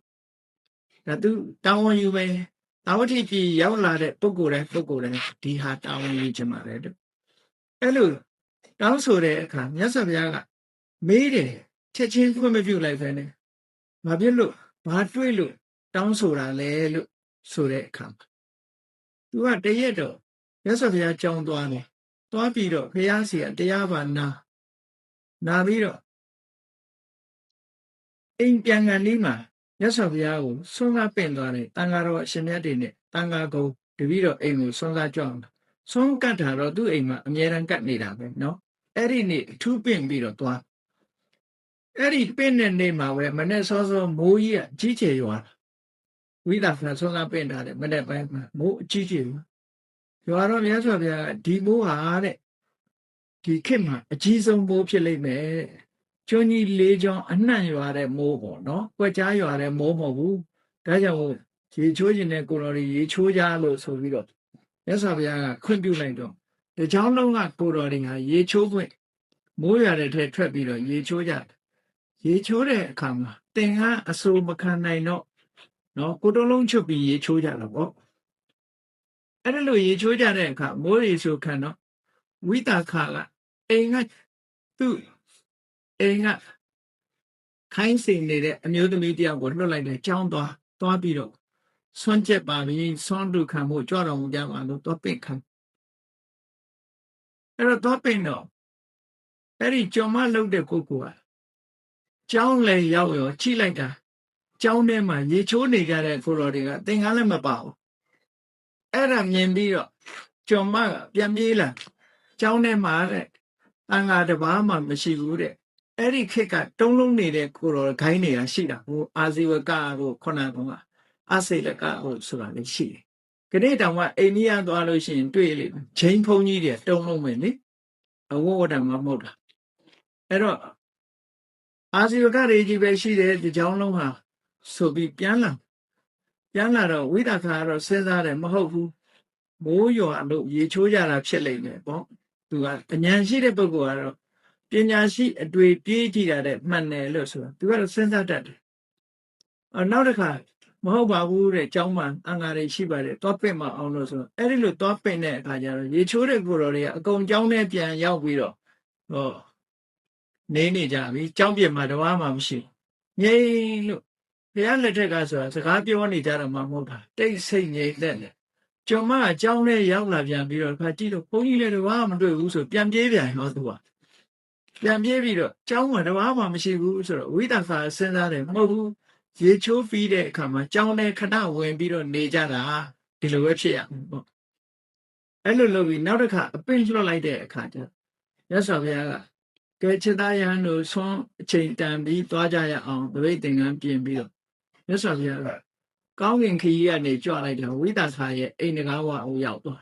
ဒါသူတောင်းဝန်ယူပဲတာဝတိပြည်ရောက်လာတဲ့ပုဂ္ဂိုလ်တိုင်းဒီဟာတောင်းဝန်ယူချင်ပါတယ်တဲ့အဲ့လိုတောင်းဆိုတဲ့အခါမြတ်စွာဘုရားကမေးတယ်ချက်ချင်းခွင့်မပြုလိုက်ပဲနဲ့ဘာဖြစ်လို့ဘာတွေ့လို့တောင်းဆိုတာလဲလို့ဆိုတဲ့အခါသူကတရက်တော့မြတ်စွာဘုရားကြောင်းသွားတယ်သွားပြီးတော့ဘုရားစီကတရားပါနာပြီးတော့အိမ်ပြန်ကန်ဒီမှာမြတ်စွာဘုရားကိုဆွမ်းကားပင့်သွားတယ်တန်ဃာတော်အရှင်မြတ်တွေနဲ့တန်ဃာကုံတပည့်တော်အိမ်ကိုဆွမ်းကားကြောင်းဆွမ်းကတ်တာတော့သူ့အိမ်မှာအမြဲတမ်းကတ်နေတာပဲเนาะအဲ့ဒီနေ့အထူးပင့်ပြီးတော့သွားအဲ့ဒီပင့်တဲ့နေ့မှာပဲမနေ့စောစောမိုးကြီးကကြီးကျယ်ရွာဝိသဖနာဆွမ်းကားပင့်ထားတယ်မနေ့ပိုင်းမှာမိုးအကြီးကျယ်ရွာတော့မြတ်စွာဘုရားဒီမိုးဟာတဲ့ဒီခေတ်မှာအကြီးဆုံးမိုးဖြစ်လိမ့်မယ်ကျွန်းကြီး၄ချောင်းအနှံ့ရွာတဲ့မိုးပေါ့နော်ကွက်ကြားရွာတဲ့မိုးမဟုတ်ဘူးဒါကြောင့် ရေချိုးခြင်းနဲ့ကိုတော်တွေရေချိုးကြလို့ဆိုပြီးတော့မြတ်စွာဘုရားကခွင့်ပြုလိုက်တော့ဒီเจ้าလုံးကကိုတော်တွေဟာရေချိုးခွင့်မိုးရတဲ့ထဲထွက်ပြီးတော့ရေချိုးကြရေချိုးတဲ့အခါမှာသင်္ကန်းအစိုးမခံနိုင်တော့နော်ကိုတော်လုံးချုပ်ပြီးရေချိုးကြတော့ပေါ့အဲ့ဒါလို့ရေချိုးကြတဲ့အခါမိုးရေဆိုခံတော့ဝိတာခကအိမ်ကသူ့အိမ်ကခိုင်းစိန်နေတဲ့အမျိုးသမီးတယောက်ကိုလွှတ်လိုက်တယ်ကြောင်းသွားပြီးတော့ဆွမ်းကျက်ပါပြီဆွမ်းတုခံမှုကြွတော်မူကြပါလို့သွားပင့်ခံအဲ့တော့သွားပင့်တော့အဲ့ဒီကြော်မလုပ်တဲ့ပုဂ္ဂိုလ်ကကြောင်းလေရောက်ရောချိလိုက်တာကြောင်းထဲမှာရေချိုးနေကြတဲ့ကိုတော်တွေကသင်္ကန်းလည်းမပါဘူးအဲ့ဒါမြင်ပြီးတော့ကြော်မကပြန်ပြေးလာကြောင်းထဲမှာတဲ့အင်္ဂါတစ်ပါးမှမရှိဘူးတဲ့အဲ့ဒီခေတ်ကတုံးလုံးနေတဲ့ကိုတော်ဂိုင်းနေတာရှိတာဟိုအာဇီဝကကိုခုနကအစိလကကိုဆိုတာလည်းရှိတယ်ခဏတောင်မှအိန္ဒိယသွားလို့ရှိရင်တွေ့လိမ့်မယ်ဂျိန်းဖုန်းကြီးတွေတုံးလုံးမယ်လေအဝဝဒမမဟုတ်တာအဲ့တော့အာဇီဝကတွေကြီးပဲရှိတယ်ဒီကြောင်းလုံးဟာဆိုပြီးပြန်လာတော့ဝိသခါကတော့စဉ်းစားတယ်မဟုတ်ဘူးမိုးရွာလို့ရေချိုးကြတာဖြစ်လိမ့်မယ်ပေါ့သူကဉာဏ်ရှိတဲ့ပုဂ္ဂိုလ်ကတော့ပညာရှိအတွေ့ပြေးကြည့်တာတဲ့မှန်တယ်လို့ဆိုတာသူကတော့စဉ်းစားတတ်တယ်နောက်တစ်ခါမဟုတ်ပါဘူးတဲ့ကျောင်းမှာအင်္ဂါတွေရှိပါတယ်သွားပင့်မအောင်လို့ဆိုတော့အဲ့ဒီလိုသွားပင့်တဲ့အခါကျတော့ရေချိုးတဲ့ကိုယ်တော်တွေကအကုန်ကျောင်းထဲပြန်ရောက်ပြီးတော့နေကြပြီကျောင်းပြင်မှာတဝါမှမရှိငြိမ်လို့ဘုရားလက်ထက်ကဆိုတာစကားပြောနေကြတော့မှမဟုတ်တာတိတ်ဆိတ်ငြိမ်သက်တယ်ကျော်မကကျောင်းထဲရောက်လာပြန်ပြီးတော့ခါကြည့်လို့ဘုန်းကြီးလည်းတဝါမတွေ့ဘူးဆိုပြန်ပြေးပြန်ဟောသူကပြန်ပြေးပြီးတော့ကျောင်းမှာတဝါမှမရှိဘူးဆိုတော့ဝိသခါစဉ်းစားတယ်မဟုတ်ဘူးရေချိုးပြီးတဲ့အခါမှာကျောင်းထဲခဏဝင်ပြီးတော့နေကြတာဒီလိုပဲဖြစ်ရမှာပေါ့အဲ့လိုလုပ်ပြီးနောက်တစ်ခါအပင့်လွှတ်လိုက်တဲ့အခါကျရသော်ဘုရားကကဲจิตသားယဟန်တို့ဆွမ်းအချိန်တန်ပြီးသွားကြရအောင်တပိတ်သင်္ကန်းပြင်ပြီးတော့ရသော်ဘုရားကကောင်းကင်ခရီးကနေကြွလိုက်တယ်ဝိသခါရဲ့အိမ်တကားဝအုပ်ရောက်သွား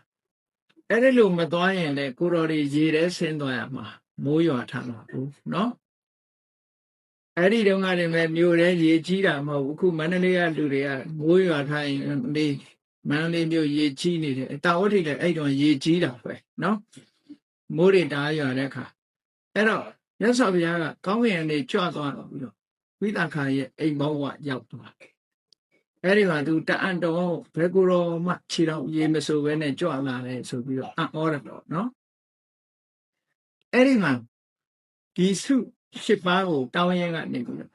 အဲ့ဒီလိုမသွားရင်လေကိုတော်တွေရေထဲဆင်းသွားရမှာမိုးရွာထားမှာဘူးနော်အဲ့ဒီတုန်းကတည်းကမြို့ထဲရေကြီးတာမဟုတ်ဘူးအခုမန္တလေးကလူတွေကမိုးရွာထားရင်ဒီမန္တလေးမြို့ရေကြီးနေတယ်တာဝတိလည်းအဲ့တော့ရေကြီးတာပဲနော်မိုးတွေတားရွာတဲ့အခါအဲ့တော့မြတ်စွာဘုရားကကောင်းကင်ကနေကြွသွားတော့ပြီးတော့ဝိသခါရဲ့အိမ်ဘောဝရောက်သွားအဲ့ဒီမှာသူတအံ့တော်ဘယ်ကိုယ်တော်မှခြေတော်ရေမဆိုပဲနဲ့ကြွလာတယ်ဆိုပြီးတော့အံ့ဩတယ်တော့နော်အဲ့ဒီမှာဒီစုရှစ်ပါးကိုတောင်းရင်ကနေပြီးတော့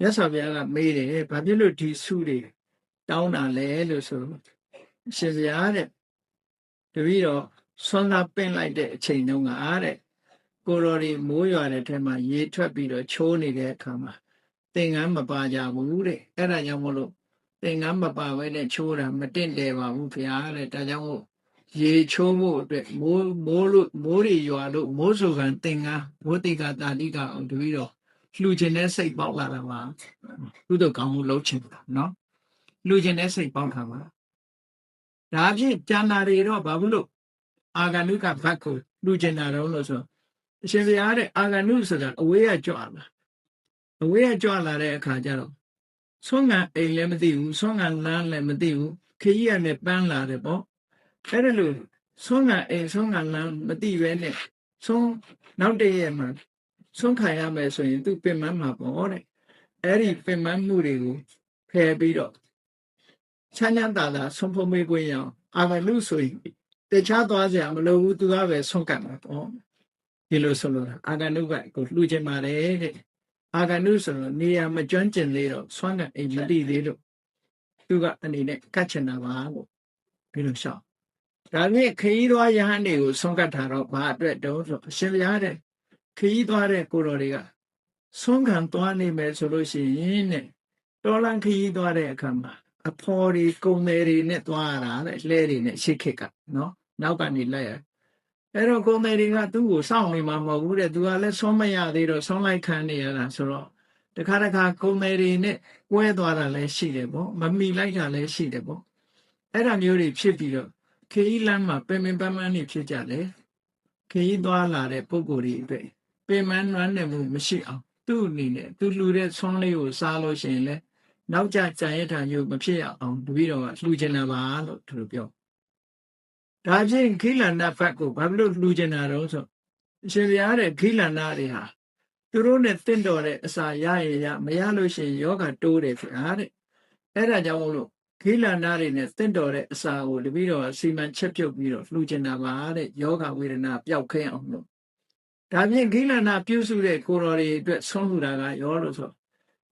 မြတ်စွာဘုရားကမေးတယ်ဘာဖြစ်လို့ဒီစုတွေတောင်းတာလဲလို့ဆိုရှင်ဘုရားတဲ့တပည့်တော်ဆွမ်းသာပင့်လိုက်တဲ့အချိန်တုန်းကတဲ့ကိုတော်တွေမိုးရွာတဲ့ထဲမှာရေထွက်ပြီးတော့ချိုးနေတဲ့အခါမှာသင်္ကန်းမပါကြဘူးတဲ့အဲ့ဒါကြောင့်မလို့သင်္ကန်းမပါဘဲနဲ့ချိုးတာမတင့်တယ်ပါဘူးဘုရားတဲ့ဒါကြောင့်မို့ရေချိုးမှုအတွက်မိုးတွေရွာလို့မိုးဆိုခံသင်္ကန်းဝတိကတာတိကအောင်တပည့်တော်လှူခြင်းနဲ့စိတ်ပေါက်လာတာပါသူတို့ကောင်းမှုလုပ်ချင်တာနော်လှူခြင်းနဲ့စိတ်ပေါက်တာပါဒါဖြင့်ကျန်တာတွေတော့ဘာလို့အာဂန္တုကဘတ်ကိုလှူခြင်းတာတော့လို့ဆိုအရှင်ဘုရားတဲ့အာဂန္တုဆိုတာအဝေးကကြွလာတဲ့အခါကျတော့ဆွမ်းငံအိမ်လည်းမသိဘူးဆွမ်းငံလမ်းလည်းမသိဘူးခကြီးကလည်းပန်းလာတယ်ပေါ့အဲ့ဒါလို့ဆွမ်းငံအိမ်ဆွမ်းငံလမ်းမသိပဲနဲ့နောက်တည့်ရက်မှာဆွမ်းခံရမယ်ဆိုရင်သူပင်မမှာပေါ့တဲ့အဲ့ဒီပင်မမှုတွေကိုဖယ်ပြီးတော့ချမ်းသာတာဆွမ်းဖုံးမေးခွင့်ရအောင်အာဂန္တုဆိုရင်တခြားသွားစရာမလိုဘူးသူကပဲဆွမ်းကတ်မှာပေါ့ဒီလိုဆိုလို့အာဂန္တုကကိုလှူချင်ပါတယ်တဲ့အာဂန္တုဆိုတော့နေရာမကျွမ်းကျင်သေးတော့ဆွမ်းကအိမ်မတိသေးလို့သူကအနေနဲ့ကတ်ချင်တာပါလို့ဒီလိုရှောက်ဒါနဲ့ခရီးသွားယဟန်တွေကိုဆွမ်းကတ်တာတော့ဘာအတွက်တုံးဆိုအရှင်ဘုရားတဲ့ခရီးသွားတဲ့ကိုတော်တွေကဆွမ်းခံသွားနေမယ်ဆိုလို့ရှိရင်တဲ့တော်လန်ခရီးသွားတဲ့အခါမှာအဖော်တွေကုံတယ်တွေနဲ့သွားရတာတဲ့လှဲတွေနဲ့ရှစ်ခစ်ကနော်နောက်ကနေလိုက်ရအဲ့တော့ကုံတယ်တွေကသူ့ကိုစောင့်နေမှာမဟုတ်ဘူးတဲ့သူကလည်းဆွမ်းမရသေးတော့ဆွမ်းလိုက်ခံနေရတာဆိုတော့တခါကုံတယ်တွေနဲ့ကွဲသွားတာလည်းရှိတယ်ပေါ့မမီလိုက်တာလည်းရှိတယ်ပေါ့အဲ့ဒါမျိုးတွေဖြစ်ပြီးတော့ခရီးလမ်းမှာပင်ပန်းနေဖြစ်ကြတယ်ခရီးသွားလာတဲ့ပုံကိုယ်တွေအတွက်ပင်ပန်းနွမ်းနယ်မှုမရှိအောင်သူ့အနေနဲ့သူလှူတဲ့ဆွမ်းလေးကိုစားလို့ရှိရင်လည်း နောက်ကျကြံရထယူမဖြစ်အောင်တပည့်တော်ကလှူချင်တာပါလို့သူတို့ပြောဒါဖြင့်ခိလန္ဒဘက်ကိုဘာလို့လှူချင်တာတော့ဆိုအရှင်ဘုရားတဲ့ခိလန္ဒတွေဟာသူတို့နဲ့တင့်တော်တဲ့အစာရရင်ရမရလို့ရှိရင်ယောဂတိုးတယ်ဖြစ်အားတဲ့အဲ့ဒါကြောင့်မို့လို့ခိလန္ဒတွေနဲ့တင့်တော်တဲ့အစာကိုတပည့်တော်စီမံချက်ပြုတ်ပြီးတော့လှူချင်တာပါတဲ့ယောဂဝေဒနာပျောက်ခဲအောင်လို့ဒါဖြင့်ခိလန္ဒပြုစုတဲ့ကိုယ်တော်တွေအတွက်ဆုံးလှူတာကရောလို့ဆို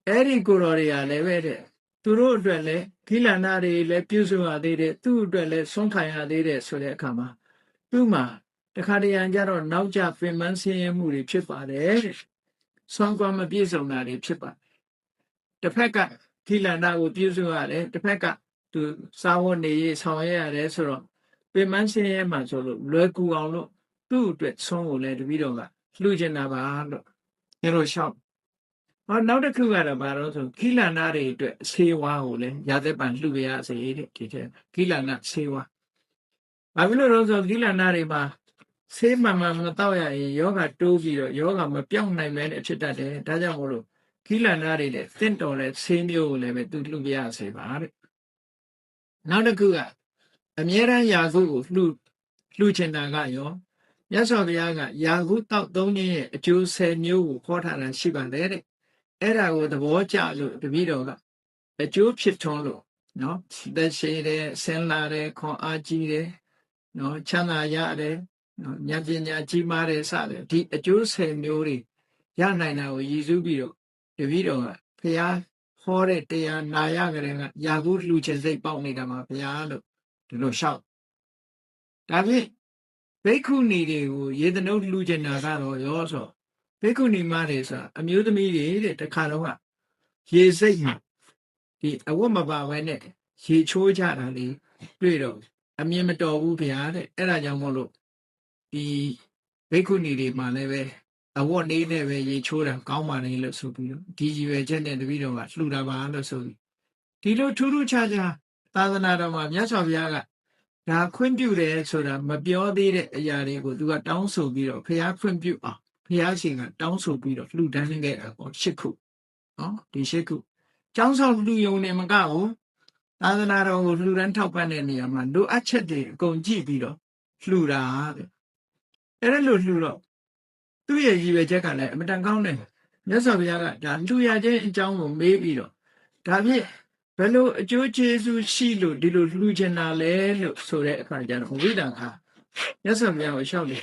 အဲ့ဒီကိုယ်တော်တွေကလည်းပဲတဲ့သူတို့အတွက်လည်းခိလန္ဒတွေလည်းပြုစုရသေးတယ်သူ့အတွက်လည်းဆုံးခံရသေးတယ်ဆိုတဲ့အခါမှာသူ့မှာတခါတရံကြတော့နောက်ကျပင်ပန်းဆင်းရဲမှုတွေဖြစ်ပါတယ်တဲ့ဆွမ်းကွမ်းမပြည့်စုံတာတွေဖြစ်ပါတယ်တစ်ဖက်ကခိလန္ဒကိုပြုစုရတယ်တစ်ဖက်ကသူစာဝတ်နေရေးဆောင်ရွက်ရတယ်ဆိုတော့ပင်ပန်းဆင်းရဲမှဆိုလို့လွယ်ကူအောင်လို့သူ့အတွက်ဆုံးကိုလည်းတပည့်တော်ကလှူချင်တာပါလို့ညတို့ရှောက်နောက်တစ်ခုကတော့ဘာလို့ဆိုခိလန္ဒတွေအတွက်ဆေးဝါးကိုလည်းရာသက်ပံလှူရစေတဲ့ဒီတဲ့ခိလန္ဒဆေးဝါးဘာဖြစ်လို့လဲဆိုခိလန္ဒတွေမှာဆေးမှန်မှန်မတော့ရရင်ယောဂတိုးပြီးတော့ယောဂမပြောင်းနိုင်မဲနဲ့ဖြစ်တတ်တယ်ဒါကြောင့်မို့လို့ခိလန္ဒတွေနဲ့တင့်တော်တဲ့ဆေးမျိုးကိုလည်းပဲသူလှူရစေပါတဲ့နောက်တစ်ခုကအမြဲတမ်းယာကုကိုလှူချင်တာကရောမြတ်စွာဘုရားကယာကုတောက်သုံးခြင်းရဲ့အကျိုး10မျိုးကိုခေါ်ထားတာရှိပါတယ်တဲ့အဲ့ဒါကိုသဘောကျလို့တပည့်တော်ကအကျိုးဖြစ်ထွန်းလို့နော်သက်ရှိတယ်ဆင်းလာတယ်ခွန်အားကြီးတယ်နော်ချမ်းသာရတယ်နော်ဉာဏ်ပညာကြီးမားတယ်စတယ်ဒီအကျိုး10မျိုးတွေရနိုင်တာကိုရည်စူးပြီးတော့တပည့်တော်ကဘုရားဟောတဲ့တရားနာရကြတဲ့ကယာကုလှူခြင်းစိတ်ပေါက်နေတာမှာဘုရားလို့ဒီလိုလျှောက်ဒါဖြင့်ဘိက္ခုနီတွေကိုယေသနုလှူခြင်းတာကတော့ရောဆိုဘိက္ခုနီမတွေဆိုတာအမျိုးသမီးတွေတဲ့တခါတော့ရေစိတ်မှာဒီအဝတ်မပါဘဲနဲ့ရေချိုးကြတာလေတွေ့တော့အမြင်မတော်ဘူးဗျာတဲ့အဲ့ဒါကြောင့်မို့လို့ဒီဘိက္ခုနီတွေမှာလည်းပဲအဝတ်နေနဲ့ပဲရေချိုးတာကောင်းပါလေလို့ဆိုပြီးတော့ဒီရည်ရွယ်ချက်နဲ့တပည့်တော်ကလှူတာပါလို့ဆိုပြီးဒီလိုထူးထူးခြားခြားသာသနာတော်မှာမြတ်စွာဘုရားကဒါခွင့်ပြုတယ်ဆိုတာမပြောသေးတဲ့အရာတွေကိုသူကတောင်းဆိုပြီးတော့ဘုရားခွင့်ပြုအောင်ဘုရားရှင်ကတောင်းဆိုပြီးတော့လှူဒန်းခဲ့တာပေါ့၈ခုနော်ဒီ၈ခုကျောင်းဆောင်လှူယုံနေမကဘူးသာသနာတော်ကိုလှူဒန်းထောက်ပံ့တဲ့နေရာမှာလိုအပ်ချက်တွေအကုန်ကြည့်ပြီးတော့လှူတာတဲ့အဲ့ဒါလို့လှူတော့သူ့ရဲ့ရည်ရွယ်ချက်ကလည်းအမတန်ကောင်းတယ်မြတ်စွာဘုရားကဒါလှူရခြင်းအကြောင်းကိုမေးပြီးတော့ဒါဖြင့်ဘယ်လိုအကျိုးကျေးဇူးရှိလို့ဒီလိုလှူချင်တာလဲလို့ဆိုတဲ့အခါကျတော့ဝိဒံခါမြတ်စွာဘုရားကိုလျှောက်တယ်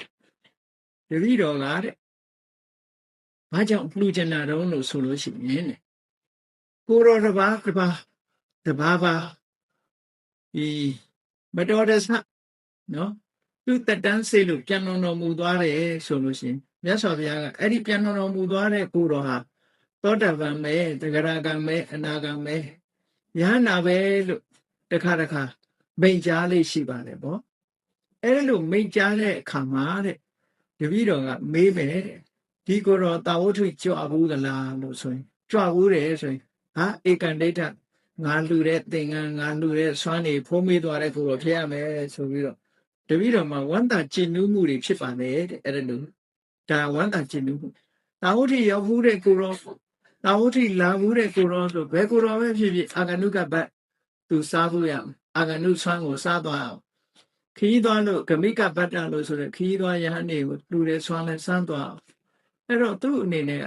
တပည့်တော်ကတဲ့ဘာကြောင့်လှူချင်တာတုံးလို့ဆိုလို့ရှိရင်တဲ့ကိုရောတစ်ပါးပါဒီမတော်တဆနော်သူတက်တန်းစေလို့ပြန်တော်မူသွားတယ်ဆိုလို့ရှိရင်မြတ်စွာဘုရားကအဲ့ဒီပြန်တော်မူသွားတဲ့ကိုတော်ဟာသောတာပန်ပဲသဂရကံပဲအနာကံပဲယဟနာပဲလို့တခါမိန့်ကြားလေးရှိပါတယ်ဗောအဲ့လိုမိန့်ကြားတဲ့အခါမှာတဲ့တပည့်တော်ကမေးမယ်တဲ့ဒီကိုတော်တာဝတ္ထုကြွဘူးသလားလို့ဆိုရင်ကြွဘူးတယ်ဆိုရင်ဟာဧကန္ဒိဋ္ဌငါလှူတဲ့သင်္ကန်းငါလှူတဲ့ဆွမ်းနေဖိုးမေးသွားတဲ့ကိုတော်ဖြစ်ရမယ်ဆိုပြီးတော့တပည့်တော်မှာဝန္တာကျင့်နူးမှုတွေဖြစ်ပါတယ်တဲ့အဲ့ဒါလို့ဒါဝန္တာကျင့်နူးမှုတာဝတ္ထုရောက်ဘူးတဲ့ကိုတော်တာဝတ္ထုလာဘူးတဲ့ကိုတော်ဆိုဘယ်ကိုတော်ပဲဖြစ်ဖြစ်အာဂနုကဘတ်သူစားဖို့ရအာဂနုဆွမ်းကိုစားသွားအောင်ခီးသွားလို့ဂမိကဗတ္တလို့ဆိုတဲ့ခီးသွားယဟန်တွေကိုလှူတဲ့ဆွမ်းလဲစမ်းသွားအောင်အဲ့တော့သူ့အနေနဲ့က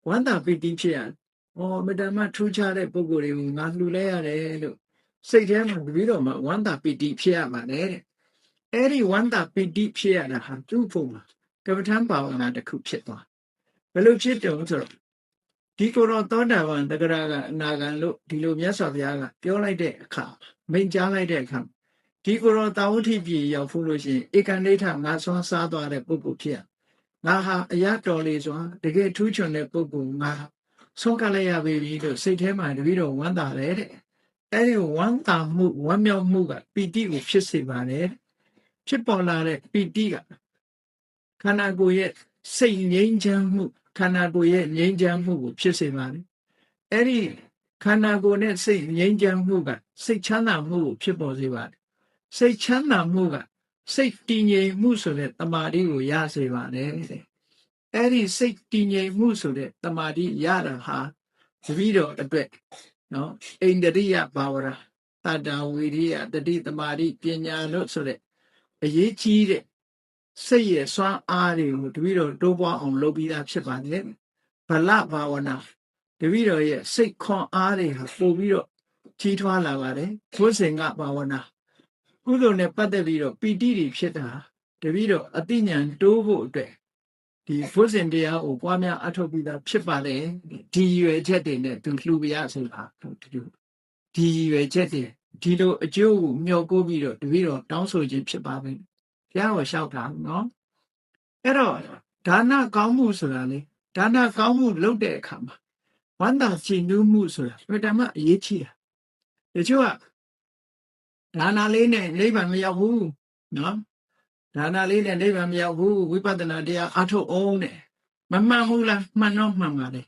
ဝန္တာပီတိဖြစ်ရမတမထူးခြားတဲ့ပုံကိုယ်တွေကိုငါလှူလဲရတယ်လို့စိတ်ထဲမှာတပည့်တော်မှာဝန္တာပီတိဖြစ်ရမှာလေတဲ့အဲ့ဒီဝန္တာပီတိဖြစ်ရတာဟာသူ့ဖို့မှာကမ္မထံဘာဝနာတစ်ခုဖြစ်သွားဘယ်လိုဖြစ်တယ်ဆိုတော့ဒီကိုယ်တော်သောတာပန်တဂရကအနာဂံလို့ဒီလိုမြတ်စွာဘုရားကပြောလိုက်တဲ့အခါမိန့်ကြားလိုက်တဲ့အခါဒီကိုယ်တော်တာဝတိပြည်ရောက်ဖို့လို့ရှိရင်ဧကန္ဒိဋ္ဌငါဆွမ်းစားသွားတဲ့ပုဂ္ဂိုလ်ဖြစ်ငါဟာအရာတော်လေးစွာတကယ်ထူးချွန်တဲ့ပုဂ္ဂိုလ်ငါဆုံးကလည်းရပြီလို့စိတ်ထဲမှာတပည့်တော်ဝမ်းသာတယ်တဲ့အဲ့ဒီဝမ်းသာမှုဝမ်းမြောက်မှုကပီတိကိုဖြစ်စေပါတယ်ဖြစ်ပေါ်လာတဲ့ပီတိကခန္ဓာကိုယ်ရဲ့စိတ်ငြိမ်းချမ်းမှုခန္ဓာကိုယ်ရဲ့ငြိမ်းချမ်းမှုကိုဖြစ်စေပါတယ်အဲ့ဒီခန္ဓာကိုယ်နဲ့စိတ်ငြိမ်းချမ်းမှုကစိတ်ချမ်းသာမှုကိုဖြစ်ပေါ်စေပါတယ်စိတ်ချမ်းသာမှုကစိတ်တည်ငြိမ်မှုဆိုတဲ့တမာတိကိုရစေပါတယ်တဲ့အဲ့ဒီစိတ်တည်ငြိမ်မှုဆိုတဲ့တမာတိရတာဟာတပည့်တော်အတွက် နော်အိန္ဒြိယဘာဝနာတတ္တဝိရိယတတိတမာတိပညာလို့ဆိုတဲ့အရေးကြီးတဲ့စိတ်ရဲ့စွမ်းအားတွေကိုတပည့်တော်တိုးပွားအောင်လုပ်ပြီးသားဖြစ်ပါတယ်ဗလဘာဝနာတပည့်တော်ရဲ့စိတ်ခွန်အားတွေဟာပို့ပြီးတော့ကြီးထွားလာပါတယ်ဘုဇင်ကဘာဝနာကုသိုလ်နဲ့ပတ်သက်ပြီးတော့ပီတိတွေဖြစ်တာတပည့်တော်အတိညာဏ်တိုးဖို့အတွက်ဒီဘုဇင်တရားကိုပွားများအထောက်ပြီးသားဖြစ်ပါတယ်ဒီရွယ်ချက်တွေနဲ့သူလှူပြရဆိုတာဒီရွယ်ချက်တွေဒီလိုအကျိုးကိုမျှော်ကိုပြီးတော့တပည့်တော်တောင်းဆိုခြင်းဖြစ်ပါပဲဘုရားကိုလျှောက်တာနော်အဲ့တော့ဒါနကောင်းမှုဆိုတာလေဒါနကောင်းမှုလုပ်တဲ့အခါမှာဝန္တာကြည်နူးမှုဆိုတာဘယ်တမှအရေးကြီးတာတချို့ကဒါနလေးနဲ့နိဗ္ဗာန်မရောက်ဘူးနော်ဒါနလေးနဲ့နိဗ္ဗာန်မရောက်ဘူးဝိပဿနာတရားအထုတ်အောင်တဲ့မမှန်ဘူးလားမှန်တော့မှန်ပါလေ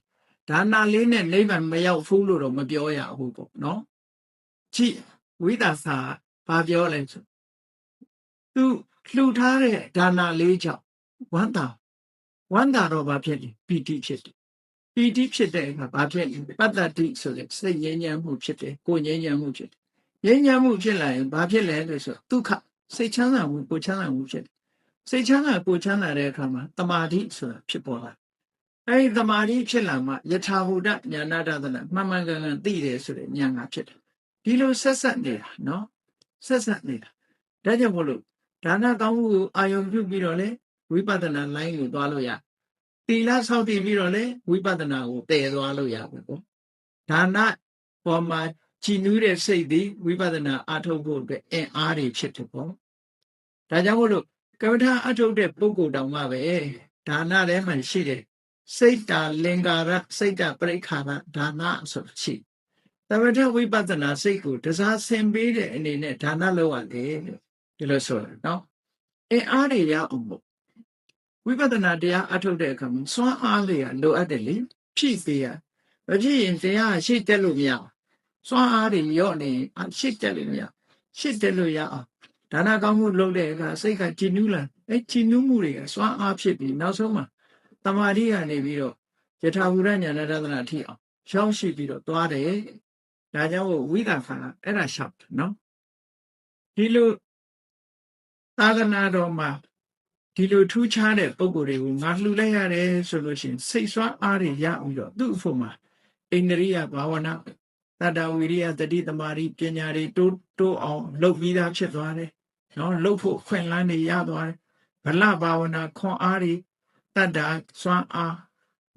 ဒါနလေးနဲ့နိဗ္ဗာန်မရောက်ဘူးလို့တော့မပြောရဘူးပေါ့နော်ကြည့်ဝိသစာဘာပြောလဲဆိုသူလှူထားတဲ့ဒါနလေးကြောင့်ဝန္တာတော့ဘာဖြစ်လဲပီတိဖြစ်တယ်ပီတိဖြစ်တဲ့အခါဘာဖြစ်လဲပတ္တတိဆိုတဲ့စိတ်ငြိမ်းချမ်းမှုဖြစ်တယ်ကိုယ်ငြိမ်းချမ်းမှုဖြစ်တယ်ငြိမ်းချမ်းမှုဖြစ်လာရင်ဘာဖြစ်လဲလို့ဆိုဒုက္ခစိတ်ချမ်းသာမှုကိုချမ်းသာမှုဖြစ်တယ်စိတ်ချမ်းသာကိုချမ်းသာတဲ့အခါမှာတမာတိဆိုတာဖြစ်ပေါ်လာအဲဒီတမာတိဖြစ်လာမှယထာဘုဒ္ဓဉာဏတဒနာမှန်မှန်ကန်ကန်သိတယ်ဆိုတဲ့ဉာဏ်ကဖြစ်တယ်ဒီလိုဆက်ဆက်နေတာနော်ဆက်ဆက်နေတာဒါကြောင့်မို့လို့ဒါနကောင်းမှုကိုအာယုံပြုပြီးတော့လေဝိပဿနာလိုင်းကိုသွားလို့ရသီလဆောက်တည်ပြီးတော့လေဝိပဿနာကိုတည်သွားလို့ရပြီပေါ့ဒါနပေါ်မှာကြည်နူးတဲ့စိတ်သည်ဝိပဿနာအထုတ်ဖို့အတွက်အင်အားတွေဖြစ်တယ်ပေါ့ဒါကြောင့်မို့လို့ကမ္မထာအထုတ်တဲ့ပုဂ္ဂိုလ်တောင်မှပဲဒါနထဲမှာရှိတယ်စိတ်တာလင်္ကာရစိတ်တာပရိခါရဒါနဆိုရှိသမထဝိပဿနာစိတ်ကိုတစားဆင်ပေးတဲ့အနေနဲ့ဒါနလုပ်ရတယ်ဒီလိုဆိုရနော်အင်အားတွေရအောင်ပေါ့ဝိပဿနာတရားအထုတ်တဲ့အခါမှာစွမ်းအားလေးကလိုအပ်တယ်လေဖြည့်ပေးရမဖြည့်ရင်တရားရှိတက်လို့မရစွမ်းအားတွေရော့နေရှစ်တက်လို့မရရှစ်တက်လို့ရအောင်ဒါနကောင်းမှုလုပ်တဲ့အခါစိတ်ကကြည်နူးလာကြည်နူးမှုတွေကစွမ်းအားဖြစ်ပြီးနောက်ဆုံးမှာတမာတိကနေပြီးတော့ယထာဘုဒ္ဓဉာဏတဒနာထိအောင်ရှောင်းရှိပြီးတော့သွားတယ်ဒါကြောင့်ဝိသခာအဲ့ဒါရှောက်တယ်နော်ဒီလိုသာသနာတော်မှာဒီလိုထူးခြားတဲ့ပုံကိုယ်တွေကိုငါလှူလိုက်ရတယ်ဆိုလို့ရှိရင်စိတ်စွမ်းအားတွေရပြီးတော့သူ့အဖို့မှာအိန္ဒြိယဘာဝနာတတ္တဝိရိယတတိတမာတိပညာတွေတိုးအောင်လုပ်ပြီးသားဖြစ်သွားတယ်နော်လုပ်ဖို့ခွင့်လန်းတွေရသွားတယ်ဗလဘာဝနာခွန်အားတွေတတ္တစွမ်းအား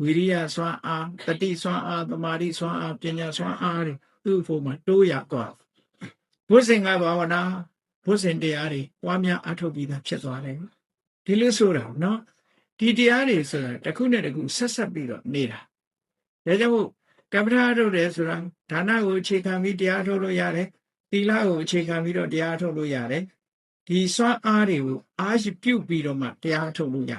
ဝိရိယစွမ်းအားတတိစွမ်းအားတမာတိစွမ်းအားပညာစွမ်းအားတွေသူ့အဖို့မှာတိုးရသွားဘုဇင်ကဘာဝနာဘုဇင်တရားတွေပွားများအထောက်ပြီးသားဖြစ်သွားတယ်ဒီလိုဆိုတာနော်ဒီတရားတွေဆိုတာတစ်ခုနဲ့တစ်ခုဆက်ဆက်ပြီးတော့နေတာဒါကြောင့်ကမ္မထာထုတ်တယ်ဆိုတာဒါနကိုအခြေခံပြီးတရားထုတ်လို့ရတယ်သီလကိုအခြေခံပြီးတော့တရားထုတ်လို့ရတယ်ဒီစွမ်းအားတွေကိုအားရှိပြုတ်ပြီးတော့မှတရားထုတ်လို့ရ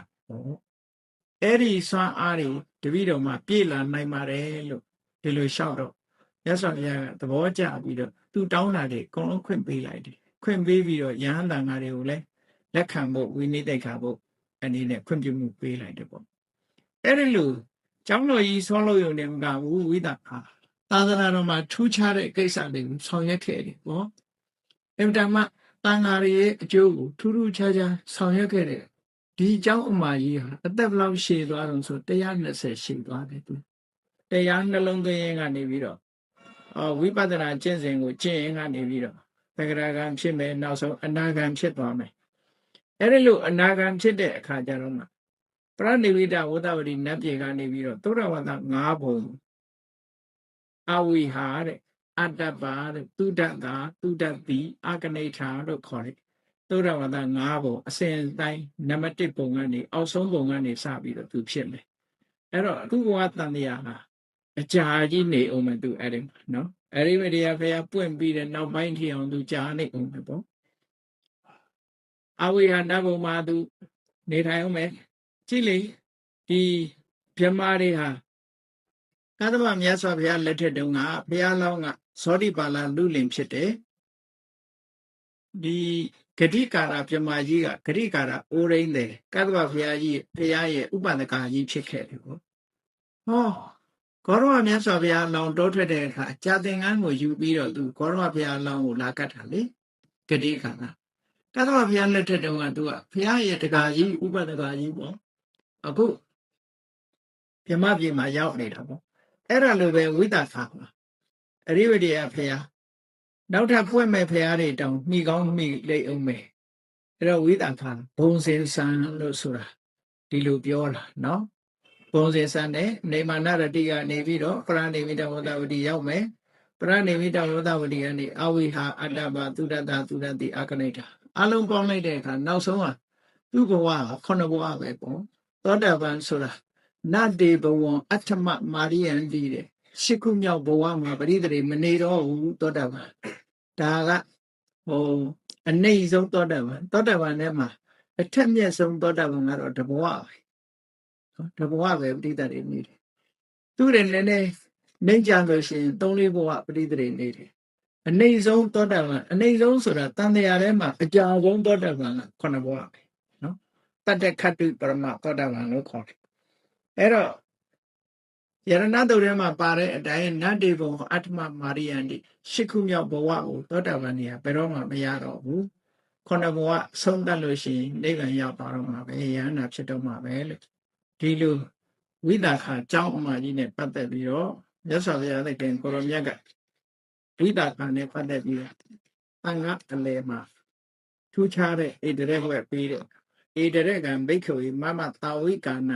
အဲ့ဒီစွမ်းအားတွေတပည့်တော်မှာပြည့်လာနိုင်ပါတယ်လို့ဒီလိုလျှောက်တော့မြတ်စွာဘုရားကသဘောကျပြီးတော့သူတောင်းတာတွေအကုန်လုံးခွင့်ပေးလိုက်တယ်ခွင့်ပေးပြီးတော့ယဟန်တန်ဃာတွေကိုလည်းလက်ခံဖို့ဝိနည်းတိတ်ခါဖို့အနေနဲ့ခွင့်ပြုမှုပေးလိုက်တယ်ပေါ့အဲ့ဒီလိုကျောင်းတော်ကြီးဆောလို့ရုံနဲ့မကဘူးဝိသခာသာသနာတော်မှာထူးခြားတဲ့ကိစ္စတွေကိုဆောင်ရွက်ခဲ့တယ်ပေါ့အမှန်တမ်းတန်ဃာရဲ့အကျိုးကိုထူးထူးခြားခြားဆောင်ရွက်ခဲ့တယ်ဒီเจ้าအမကြီးဟာအသက်ဘယ်လောက်ရှည်သွားတော့ဆို120ရှည်သွားတယ်သူတရားနှလုံးသွင်းရင်ကနေပြီးတော့ဝိပဿနာကျင့်စဉ်ကိုကျင့်ရင်ကနေပြီးတော့သက္ကရာကံဖြစ်မယ်နောက်ဆုံးအနာဂံဖြစ်သွားမယ်အဲ့ဒီလိုအနာဂံဖြစ်တဲ့အခါကျတော့မှပရဏိဝိတဝဒဝတိနတ်ပြေကနေပြီးတော့သုဒ္ဓဝါဒ9ဘုံအဝိဟာတဲ့အတ္တပါတဲ့သုဒ္ဓတာသုဒ္ဓတိအကနိဋ္ဌာလို့ခေါ်တယ်သုဒ္ဓဝါဒ9ဘုံအစဉ်တိုင်းနံပါတ်1ဘုံကနေအောက်ဆုံးဘုံကနေစပြီးတော့သူဖြစ်မယ်အဲ့တော့အခုဘဝတန်တရားဟာအကြာကြီးနေအောင်မယ်သူအဲ့ဒီမှာနော်အဲ့ဒီမတရားဖះပွင့်ပြီးတဲ့နောက်ပိုင်းထိအောင်သူကြာနေအောင်မယ်ပေါ့အဝိဟာနဘုံမှာသူနေထိုင်အောင်မယ်ကြည့်လေဒီမြမတွေဟာကသဗ္ဗမြတ်စွာဘုရားလက်ထက်တုန်းကဘုရားလောင်းကဇောတိပါဠလူလင်ဖြစ်တယ်ဒီဂတိကာရမြမကြီးကဂတိကာရအိုးရင်းတယ်ကသဗ္ဗဘုရားကြီးဘုရားရဲ့ဥပဒကာကြီးဖြစ်ခဲ့တယ်ပေါ့ဟော ကောရဝမြတ်စွာဘုရားလောင်တိုးထွက်တဲ့အခါကြာသင်္ကန်းကိုယူပြီးတော့သူကောရဝဘုရားလောင်ကိုလာကတ်တာလေဂတိခါကတသဝဘုရားလက်ထက်တုန်းကသူကဘုရားရဲ့တကာကြီးဥပဒကာကြီးပေါ့အခုပြမပြေမှာရောက်နေတာပေါ့အဲ့ဒါလိုပဲဝိသခါမှာအရိဝတိယဘုရားနောက်ထပ်ပွင့်မဲ့ဘုရားတွေတောင်မိကောင်းမိလိမ့်အောင်မယ်အဲ့တော့ဝိသခါဘုံစင်ဆန်လို့ဆိုတာဒီလိုပြောတာနော်ဘုံစင်ဆန်နဲ့နေမာနရတိကနေပြီးတော့ပရဏိမိတဝတ္တဝတိရောက်မယ်ပရဏိမိတဝတ္တဝတိကနေအဝိဟာအတ္တပသုဒ္ဓတာသုဒ္ဓတိအကနိဋ္ဌအလုံးပေါင်းလိုက်တဲ့အခါနောက်ဆုံးကသူ့ဘဝကခုနှစ်ဘဝပဲပေါ့သောတာပန်ဆိုတာနတ္တေဘဝံအဋ္ဌမမာရိယံတိတဲ့ရှစ်ခုမြောက်ဘဝမှာပရိသေမနေတော့ဘူးသောတာပန်ဒါကအနှိမ့်ဆုံးသောတာပန်ထဲမှာအထက်မြတ်ဆုံးသောတာပန်ကတော့တဘဝပဲတဘဝပဲပရိသေနေတယ်သူတွေလည်းနှိမ့်ကြလို့ရှိရင်3-4ဘဝပရိသေနေတယ်အနှိမ့်ဆုံးသောတာပန်အနှိမ့်ဆုံးဆိုတာတန်တရားထဲမှာအကြာဆုံးသောတာပန်က9ဘဝပဲနော်တတ္တခတ္တုပရမသောတာပန်လို့ခေါ်တယ်အဲ့တော့ယရဏတုတ်ထဲမှာပါတဲ့အတိုင်းနတ္တိဘုံအဋ္ဌမမာရိယံတိရှစ်ခုမြောက်ဘဝကိုသောတာပန်ကြီးကဘယ်တော့မှမရတော့ဘူး9ဘဝဆုံးတတ်လို့ရှိရင်နိဗ္ဗာန်ရောက်သွားတော့မှာပဲယန္နာဖြစ်တော့မှာပဲလို့ဒီလိုဝိသခာကျောင်းအမကြီးနဲ့ပတ်သက်ပြီးတော့မြတ်စွာဘုရားသခင်ကိုရောမြတ်ကဝိသခာနဲ့ပတ်သက်ပြီးတော့အင်္ဂအလယ်မှာထူးခြားတဲ့ဣတရေဘွယ်ပြီးတဲ့ဣတရေကံဘိက္ခဝေမမတာဝိကာန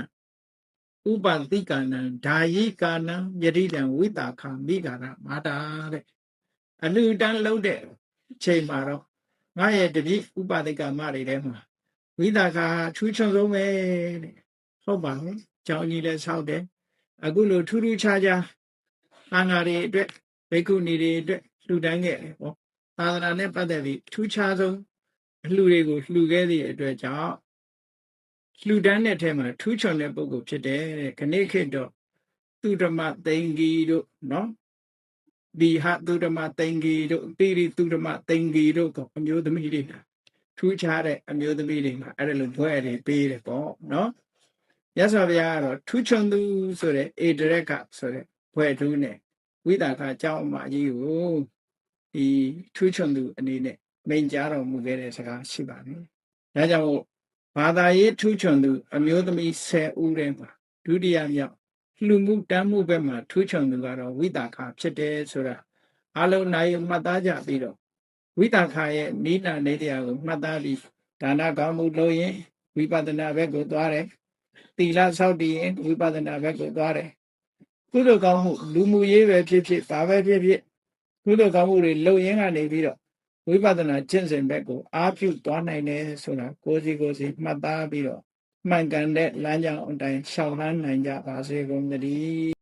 ဥပတိကာနံဓာယိကာနံယတိတံဝိတာခာမိကာရမာတာတဲ့အလူတန်းလုံးတဲ့အချိန်မှာတော့ငါရဲ့တပည့်ဥပတိကမတွေထဲမှာဝိတာခာထူးချွန်ဆုံးပဲတဲ့ဟုတ်ပါဘူးကျောင်းကြီးလည်းဆောက်တယ်အခုလိုထူးထူးခြားခြားအာဏာတွေအတွက်ဘိက္ခုနီတွေအတွက်လှူဒန်းခဲ့တယ်ပေါ့သာသနာနဲ့ပတ်သက်ပြီးထူးခြားဆုံးအလှူတွေကိုလှူခဲ့သည့်အတွက်ကြောင့်လှူဒန်းတဲ့ထဲမှာထူးချွန်တဲ့ပုဂ္ဂိုလ်ဖြစ်တယ်တဲ့ခဏိခေတ်တော့သူဓမ္မသိင်္ဂီတို့နော်ဒီဟသူဓမ္မသိင်္ဂီတို့တိရိသူဓမ္မသိင်္ဂီတို့ကအမျိုးသမီးတွေထူးခြားတဲ့အမျိုးသမီးတွေမှာအဲ့ဒါလိုဘွဲ့တွေပေးတယ်ပေါ့နော်မြတ်စွာဘုရားကတော့ထူးချွန်သူဆိုတဲ့ဧတရကဆိုတဲ့ဘွဲ့ထူးနဲ့ဝိသခာကျောင်းအမကြီးကိုဒီထူးချွန်သူအနေနဲ့မိန့်ကြားတော်မူခဲ့တဲ့စကားရှိပါတယ်ဒါကြောင့်ဘာသာရေးထူးချွန်သူအမျိုးသမီး10ဦးထဲမှာဒုတိယမြောက်လှူမှုတမ်းမှုဘက်မှာထူးချွန်သူကတော့ဝိသခာဖြစ်တယ်ဆိုတာအလုံးနိုင်မှတ်သားကြပြီးတော့ဝိသခာရဲ့နိဒာနေတရားကိုမှတ်သားပြီးဒါနကောင်းမှုလုပ်ရင်ဝိပဿနာဘက်ကိုသွားတယ်သီလဆောက်တည်ရင်ဝိပဿနာဘက်ကိုသွားတယ်ကုသိုလ်ကောင်းမှုလူမှုရေးပဲဖြစ်ဖြစ်ဘာပဲဖြစ်ဖြစ်ကုသိုလ်ကောင်းမှုတွေလုပ်ရင်းကနေပြီးတော့ဝိပဿနာကျင့်စဉ်ဘက်ကိုအားပြုသွားနိုင်တယ်ဆိုတာကိုယ်စီမှတ်သားပြီးတော့မှန်ကန်တဲ့လမ်းကြောင်းအတိုင်းရှောင်လန်းနိုင်ကြပါစေကုန်သတည်း